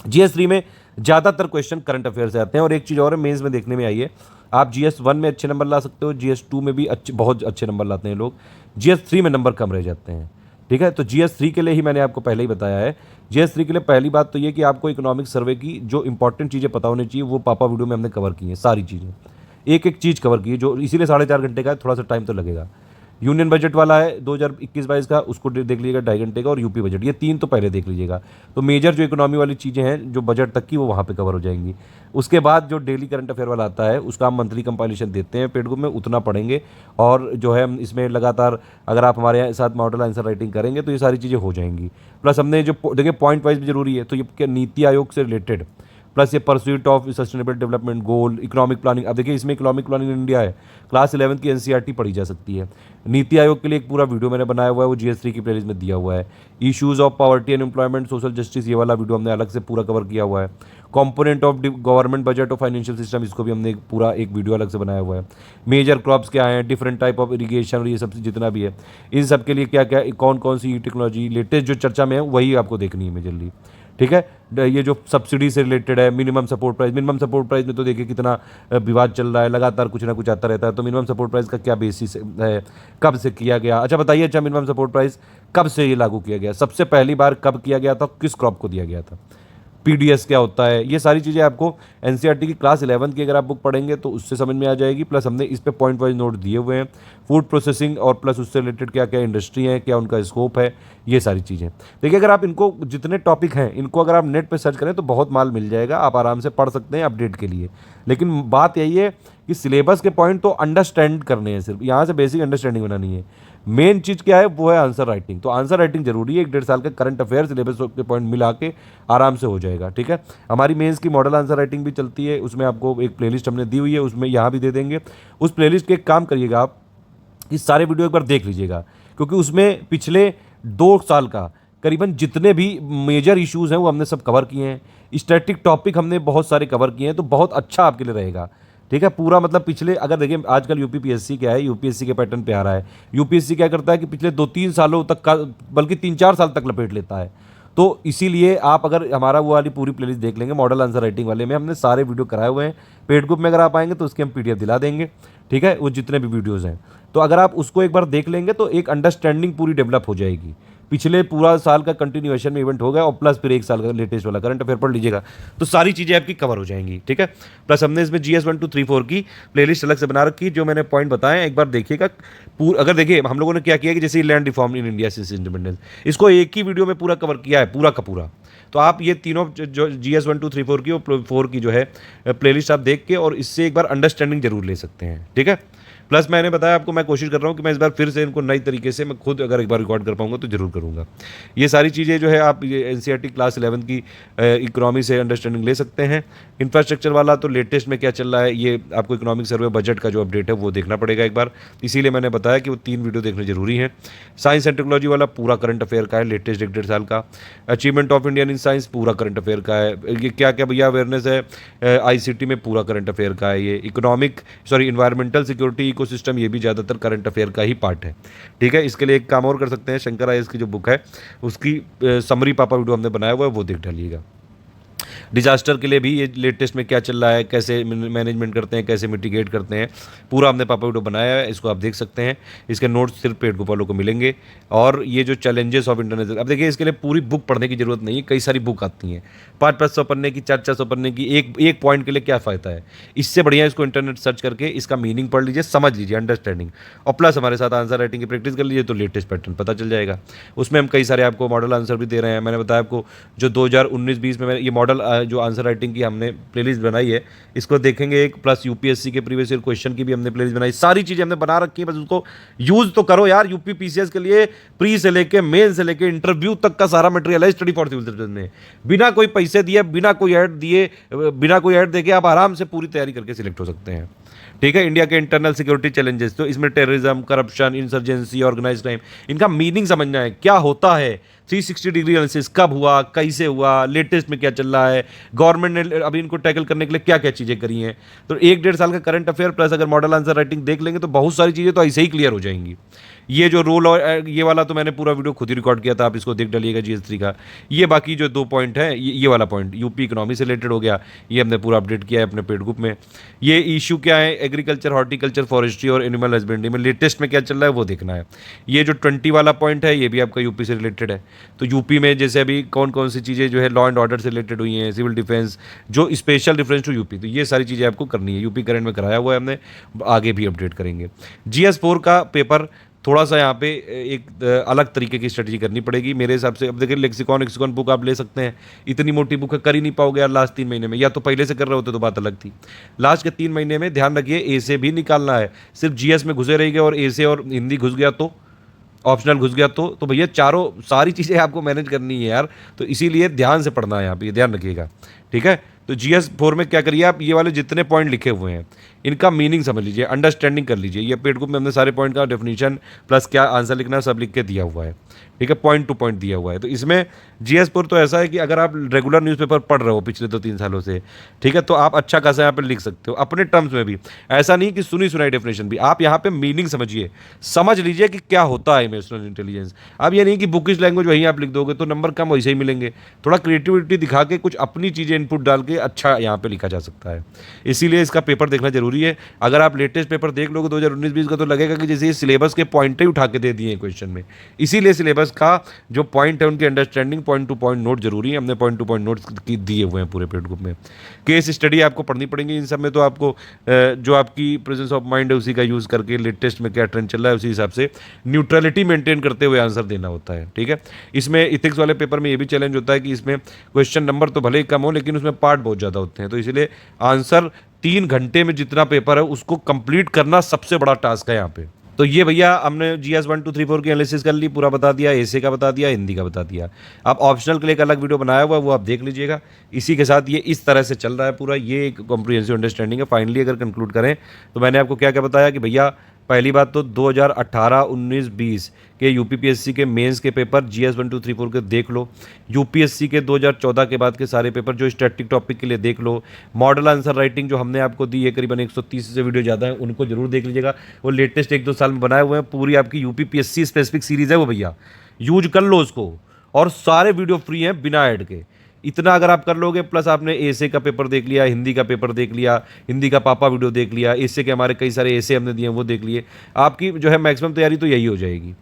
GS3 में ज़्यादातर क्वेश्चन करंट अफेयर से आते हैं, और एक चीज़ और है, मेंस में देखने में आई है, आप GS1 में अच्छे नंबर ला सकते हो, GS2 में भी अच्छे, बहुत अच्छे नंबर लाते हैं लोग, GS3 में नंबर कम रह जाते हैं। ठीक है। तो GS3 के लिए ही मैंने आपको पहले ही बताया है। GS3 के लिए पहली बात तो ये कि आपको इकोनॉमिक सर्वे की जो इंपॉर्टेंट चीज़ें पता होनी चाहिए, वो पापा वीडियो में हमने कवर की हैं, सारी चीज़ें, एक एक चीज़ कवर की है, जो इसीलिए 4.5 घंटे का है, थोड़ा सा टाइम तो लगेगा। यूनियन बजट वाला है 2021-22 का, उसको देख लीजिएगा 2.5 घंटे का, और यूपी बजट, ये 3 तो पहले देख लीजिएगा। तो मेजर जो इकोनॉमी वाली चीज़ें हैं जो बजट तक की, वो वहाँ पे कवर हो जाएंगी। उसके बाद जो डेली करंट अफेयर वाला आता है, उसका हम मंथली कंपाइलेशन देते हैं पेड ग्रुप में, उतना पढ़ेंगे, और जो है हम इसमें लगातार अगर आप हमारे साथ मॉडल आंसर राइटिंग करेंगे तो ये सारी चीज़ें हो जाएंगी। प्लस हमने जो देखिए पॉइंट वाइज भी जरूरी है, तो ये क्या नीति आयोग से रिलेटेड, प्लस ये pursuit of sustainable development goal, economic planning. अब देखिए इसमें इकोनॉमिक प्लानिंग इन इंडिया है, क्लास 11 की NCERT पढ़ी जा सकती है। नीति आयोग के लिए एक पूरा वीडियो मैंने बनाया हुआ है, वो GS3 की प्लेलिस्ट में दिया हुआ है। Issues of poverty and employment, social justice, ये वाला वीडियो हमने अलग से पूरा कवर किया हुआ है। कंपोनेंट ऑफ गवर्नमेंट बजट और फाइनेंशियल सिस्टम, इसको भी हमने पूरा एक वीडियो अलग से बनाया हुआ है। मेजर क्रॉप्स क्या हैं, डिफरेंट टाइप ऑफ इरीगेशन, और ये सब जितना भी है, इन सब के लिए क्या क्या कौन कौन सी टेक्नोलॉजी लेटेस्ट जो चर्चा में है, वही आपको देखनी है मेजरली। ठीक है। ये जो सब्सिडी से रिलेटेड है, minimum support price, minimum support price में तो देखिए कितना विवाद चल रहा है, लगातार कुछ ना कुछ आता रहता है। तो मिनिमम सपोर्ट प्राइस का क्या बेसिस है, कब से किया गया, अच्छा बताइए, अच्छा मिनिमम सपोर्ट प्राइस कब से ये लागू किया गया, सबसे पहली बार कब किया गया था, किस क्रॉप को दिया गया था, PDS क्या होता है, ये सारी चीज़ें आपको NCERT की क्लास 11 की अगर आप बुक पढ़ेंगे तो उससे समझ में आ जाएगी। प्लस हमने इस पे पॉइंट वाइज नोट दिए हुए हैं, फूड प्रोसेसिंग और प्लस उससे रिलेटेड क्या क्या इंडस्ट्री है, क्या उनका स्कोप है, ये सारी चीज़ें। देखिए अगर आप इनको जितने टॉपिक हैं इनको अगर आप नेट पर सर्च करें तो बहुत माल मिल जाएगा, आप आराम से पढ़ सकते हैं अपडेट के लिए। लेकिन बात यही है कि सिलेबस के पॉइंट तो अंडरस्टैंड करने हैं, सिर्फ यहाँ से बेसिक अंडरस्टैंडिंग बनानी है। मेन चीज़ क्या है, वो है आंसर राइटिंग। तो आंसर राइटिंग जरूरी है, 1.5 साल का करंट अफेयर सिलेबस के पॉइंट मिला के आराम से हो जाएगा। ठीक है। हमारी मेंस की मॉडल आंसर राइटिंग भी चलती है, उसमें आपको एक प्लेलिस्ट हमने दी हुई है, उसमें यहाँ भी दे देंगे। उस प्लेलिस्ट के एक काम करिएगा आप, इस सारे वीडियो एक बार देख लीजिएगा, क्योंकि उसमें पिछले 2 साल का करीबन जितने भी मेजर इश्यूज़ हैं वो हमने सब कवर किए हैं। स्टैटिक टॉपिक हमने बहुत सारे कवर किए हैं, तो बहुत अच्छा आपके लिए रहेगा। ठीक है। पूरा मतलब पिछले, अगर देखिए आजकल UPPSC क्या है, UPSC के पैटर्न पे आ रहा है। UPSC क्या करता है कि पिछले 2-3 सालों तक का, बल्कि 3-4 साल तक लपेट लेता है। तो इसीलिए आप अगर हमारा वो वाली पूरी प्लेलिस्ट देख लेंगे, मॉडल आंसर राइटिंग वाले में हमने सारे वीडियो कराए हुए हैं। पेड ग्रुप में अगर आप आएंगे तो उसकी हम PDF दिला देंगे। ठीक है। वो जितने भी वीडियोज़ हैं, तो अगर आप उसको एक बार देख लेंगे तो एक अंडरस्टैंडिंग पूरी डेवलप हो जाएगी। पिछले पूरा साल का कंटिन्यूएशन में इवेंट होगा, और प्लस फिर 1 साल का लेटेस्ट वाला करंट अफेयर पढ़ लीजिएगा, तो सारी चीज़ें आपकी कवर हो जाएंगी। ठीक है। प्लस हमने इसमें GS 1 2 3 4 की प्लेलिस्ट अलग से बना रखी, जो मैंने पॉइंट बताए एक बार देखिएगा। अगर देखिए हम लोगों ने क्या किया कि जैसे land reform in India since independence, इसको एक ही वीडियो में पूरा कवर किया है, पूरा का पूरा। तो आप ये तीनों जो GS 1 2 3 4 की और 4 की जो है प्लेलिस्ट आप देख के और इससे एक बार अंडरस्टैंडिंग जरूर ले सकते हैं। ठीक है। प्लस मैंने बताया आपको, मैं कोशिश कर रहा हूँ कि मैं इस बार फिर से इनको नई तरीके से मैं खुद अगर एक बार रिकॉर्ड कर पाऊंगा तो जरूर करूँगा। ये सारी चीज़ें जो है आप ये एनसीईआरटी क्लास 11 की इकोनॉमी से अंडरस्टैंडिंग ले सकते हैं। इंफ्रास्ट्रक्चर वाला तो लेटेस्ट में क्या चल रहा है, ये आपको इकोनॉमिक सर्वे बजट का जो अपडेट है वो देखना पड़ेगा एक बार, इसीलिए मैंने बताया कि वो 3 वीडियो देखने जरूरी हैं। साइंस एंड टेक्नोलॉजी वाला पूरा करंट अफेयर का है, लेटेस्ट 1.5 साल का। Achievement of Indian in science पूरा करंट अफेयर का है। ये क्या क्या भैया अवेयरनेस है आईसीटी में, पूरा करंट अफेयर का है। ये इन्वायरमेंटल सिक्योरिटी इकोसिस्टम, ये भी ज़्यादातर करंट अफेयर का ही पार्ट है। ठीक है, इसके लिए एक काम और कर सकते हैं, शंकर आईएएस की जो बुक है उसकी समरी पापा वीडियो हमने बनाया हुआ है, वो देख डालिएगा। डिजास्टर के लिए भी ये लेटेस्ट में क्या चल रहा है, कैसे मैनेजमेंट करते हैं, कैसे मिटिगेट करते हैं, पूरा हमने पापा वीडियो बनाया है, इसको आप देख सकते हैं। इसके नोट्स सिर्फ पेड गोपालों को मिलेंगे। और ये जो चैलेंजेस ऑफ इंटरनेशनल, अब देखिए इसके लिए पूरी बुक पढ़ने की जरूरत नहीं है, कई सारी बुक आती हैं 500-500 पन्ने की, 400-400 पन्ने की। एक पॉइंट के लिए क्या फ़ायदा है, इससे बढ़िया इसको इंटरनेट सर्च करके इसका मीनिंग पढ़ लीजिए, समझ लीजिए, अंडरस्टैंडिंग, और प्लस हमारे साथ आंसर राइटिंग की प्रैक्टिस कर लीजिए तो लेटेस्ट पैटर्न पता चल जाएगा। उसमें हम कई सारे आपको मॉडल आंसर भी दे रहे हैं। मैंने बताया आपको जो 2019-20 में ये मॉडल जो आंसर राइटिंग की हमने प्लेलिस्ट बनाई है, इसको देखेंगे एक, प्लस यूपीएससी के प्रीवियस ईयर क्वेश्चन की भी हमने प्लेलिस्ट बनाई। सारी चीजें हमने बना रखी है, बस उसको यूज तो करो यार। यूपी पीसीएस के लिए प्री से लेके मेन से लेके इंटरव्यू तक का सारा मटेरियल है स्टडी फॉर सिविल सर्विसेज में, बिना कोई पैसे दिए, बिना कोई ऐड देके आप आराम से पूरी तैयारी करके सिलेक्ट हो सकते हैं। ठीक है, इंडिया के इंटरनल सिक्योरिटी चैलेंजेस, तो इसमें terrorism, corruption, insurgency, organised crime, इनका मीनिंग समझना है, क्या होता है, 360 डिग्री एनालिसिस, कब हुआ, कैसे हुआ, लेटेस्ट में क्या चल रहा है, गवर्नमेंट ने अभी इनको टैकल करने के लिए क्या क्या चीज़ें करी हैं। तो 1-1.5 साल का करंट अफेयर प्लस अगर मॉडल आंसर राइटिंग देख लेंगे तो बहुत सारी चीज़ें तो ऐसे ही क्लियर हो जाएंगी। ये जो रोल और ये वाला तो मैंने पूरा वीडियो खुद ही रिकॉर्ड किया था, आप इसको देख डालिएगा GS3 का। ये बाकी जो 2 पॉइंट है, ये वाला पॉइंट यूपी इकोनॉमी से रिलेटेड हो गया, ये हमने पूरा अपडेट किया है अपने पेड ग्रुप में। ये इशू क्या है, एग्रीकल्चर, हॉर्टिकल्चर, फॉरेस्ट्री और एनिमल हस्बेंड्री में लेटेस्ट में क्या चल रहा है वो देखना है। ये जो 20 वाला पॉइंट है ये भी आपका यूपी से रिलेटेड है। तो यूपी में जैसे अभी कौन कौन सी चीज़ें जो है लॉ एंड ऑर्डर से रिलेटेड हुई हैं, सिविल डिफेंस, जो स्पेशल रेफरेंस टू यूपी, तो ये सारी चीज़ें आपको करनी है। यूपी करंट में कराया हुआ है हमने, आगे भी अपडेट करेंगे। GS4 का पेपर थोड़ा सा यहाँ पे एक अलग तरीके की स्ट्रेटजी करनी पड़ेगी मेरे हिसाब से। अब देखिए लेक्सिकॉन बुक आप ले सकते हैं, इतनी मोटी बुक है, कर ही नहीं पाओगे यार लास्ट 3 महीने में, या तो पहले से कर रहे होते तो बात अलग थी। लास्ट के 3 महीने में ध्यान रखिए ए से भी निकालना है, सिर्फ GS में घुसे रह गए और ए से और हिंदी घुस गया तो, ऑप्शनल घुस गया तो भैया चारों सारी चीज़ें आपको मैनेज करनी है यार। तो इसीलिए ध्यान से पढ़ना है, यहाँ पे ध्यान रखिएगा। ठीक है, तो GS4 में क्या करिए आप, ये वाले जितने पॉइंट लिखे हुए हैं इनका मीनिंग समझ लीजिए, अंडरस्टैंडिंग कर लीजिए। ये पेड ग्रुप में हमने सारे पॉइंट का डेफिनेशन प्लस क्या आंसर लिखना है सब लिख के दिया हुआ है। ठीक है, पॉइंट टू पॉइंट दिया हुआ है। तो इसमें GS4 तो ऐसा है कि अगर आप रेगुलर न्यूज़पेपर पढ़ रहे हो पिछले 2-3 सालों से, ठीक है, तो आप अच्छा खासा यहाँ पे लिख सकते हो अपने टर्म्स में भी। ऐसा नहीं कि सुनी सुनाई डेफिनेशन भी, आप यहाँ पे मीनिंग समझिए, समझ लीजिए कि क्या होता है इमोशनल इंटेलिजेंस। अब ये नहीं कि बुकिश लैंग्वेज वहीं आप लिख दोगे तो नंबर कम वैसे ही मिलेंगे। थोड़ा क्रिएटिविटी दिखा के कुछ अपनी चीज़ें इनपुट डाल के अच्छा यहाँ पे लिखा जा सकता है। इसीलिए इसका पेपर देखना जरूरी है। अगर आप लेटेस्ट पेपर देख लोगे 2019-20 का तो लगेगा कि जैसे ये सिलेबस के पॉइंट ही उठा के दे दिए हैं क्वेश्चन में। इसीलिए सिलेबस का जो पॉइंट है उनकी understanding, point to point note जरूरी है। हमने पॉइंट टू पॉइंट नोट्स दिए हुए हैं पूरे पेड ग्रुप में। केस स्टडी आपको पढ़नी पड़ेंगी इन सब में, तो आपको जो आपकी प्रेजेंस ऑफ माइंड है उसी का यूज़ करके लेटेस्ट में क्या ट्रेंड चल रहा है उसी हिसाब से न्यूट्रलिटी मेंटेन करते हुए आंसर देना होता है। ठीक है, इसमें इथिक्स वाले पेपर में ये भी चैलेंज होता है कि इसमें क्वेश्चन नंबर तो भले ही कम हो लेकिन उसमें पार्ट बहुत ज़्यादा होते हैं, तो इसलिए आंसर 3 घंटे में जितना पेपर है उसको कंप्लीट करना सबसे बड़ा टास्क है यहाँ पे। तो ये भैया हमने GS 1 2 3 4 की एनालिसिस कर ली, पूरा बता दिया, ऐसे का बता दिया, हिंदी का बता दिया। आप ऑप्शनल के लिए एक अलग वीडियो बनाया हुआ है वो आप देख लीजिएगा। इसी के साथ ये इस तरह से चल रहा है पूरा, ये एक कॉम्प्रिहेंसिव अंडरस्टैंडिंग है। फाइनली अगर कंक्लूड करें तो मैंने आपको क्या क्या बताया कि भैया पहली बात तो 2018, 19, 20 के यूपीपीएससी के मेंस के पेपर GS 1 2 3 4 के देख लो। यूपीएससी के 2014 के बाद के सारे पेपर जो स्टैटिक टॉपिक के लिए देख लो। मॉडल आंसर राइटिंग जो हमने आपको दी है करीबन 130 से वीडियो ज़्यादा है, उनको जरूर देख लीजिएगा। वो लेटेस्ट 1-2 साल में बनाए हुए हैं, पूरी आपकी यूपीपीएससी स्पेसिफिक सीरीज़ है वो भैया, यूज कर लो उसको। और सारे वीडियो फ्री हैं बिना ऐड के। इतना अगर आप कर लोगे, प्लस आपने एसे का पेपर देख लिया, हिंदी का पेपर देख लिया, हिंदी का पापा वीडियो देख लिया, एसे के हमारे कई सारे एसे हमने दिए हैं वो देख लिए, आपकी जो है मैक्सिमम तैयारी तो यही हो जाएगी।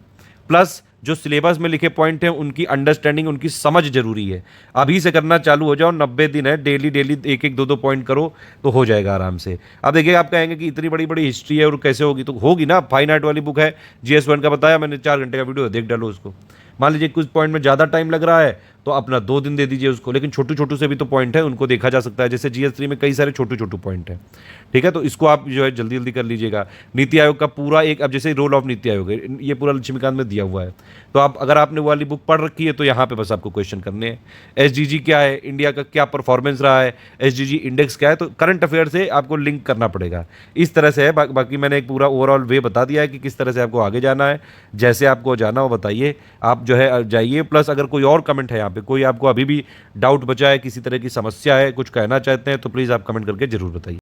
प्लस जो सिलेबस में लिखे पॉइंट हैं उनकी अंडरस्टैंडिंग, उनकी समझ जरूरी है। अभी से करना चालू हो जाओ, 90 दिन है, डेली 1-1 2-2 पॉइंट करो तो हो जाएगा आराम से। अब देखिए आप कहेंगे कि इतनी बड़ी बड़ी हिस्ट्री है और कैसे होगी, तो होगी ना। फाइन आर्ट वाली बुक है, GS 1 का बताया मैंने, 4 घंटे का वीडियो देख डालो उसको। मान लीजिए कुछ पॉइंट में ज़्यादा टाइम लग रहा है तो अपना 2 दिन दे दीजिए उसको, लेकिन छोटू छोटू से भी तो पॉइंट है, उनको देखा जा सकता है। जैसे GS3 में कई सारे छोटू छोटू पॉइंट हैं, ठीक है, तो इसको आप जो है जल्दी जल्दी कर लीजिएगा। नीति आयोग का पूरा एक, अब जैसे रोल ऑफ नीति आयोग है, ये पूरा लक्ष्मीकांत में दिया हुआ है, तो आप अगर आपने वो वाली बुक पढ़ रखी है तो यहाँ पे बस आपको क्वेश्चन करने हैं। SDG क्या है, इंडिया का क्या परफॉर्मेंस रहा है, SDG इंडेक्स क्या है, तो करंट अफेयर से आपको लिंक करना पड़ेगा। इस तरह से है। बाकी मैंने एक पूरा ओवरऑल वे बता दिया है कि किस तरह से आपको आगे जाना है। जैसे आपको जाना हो बताइए, आप जो है जाइए। प्लस अगर कोई और कमेंट है यहाँ पे, कोई आपको अभी भी डाउट बचा है, किसी तरह की समस्या है, कुछ कहना चाहते हैं, तो प्लीज़ आप कमेंट करके जरूर बताइए।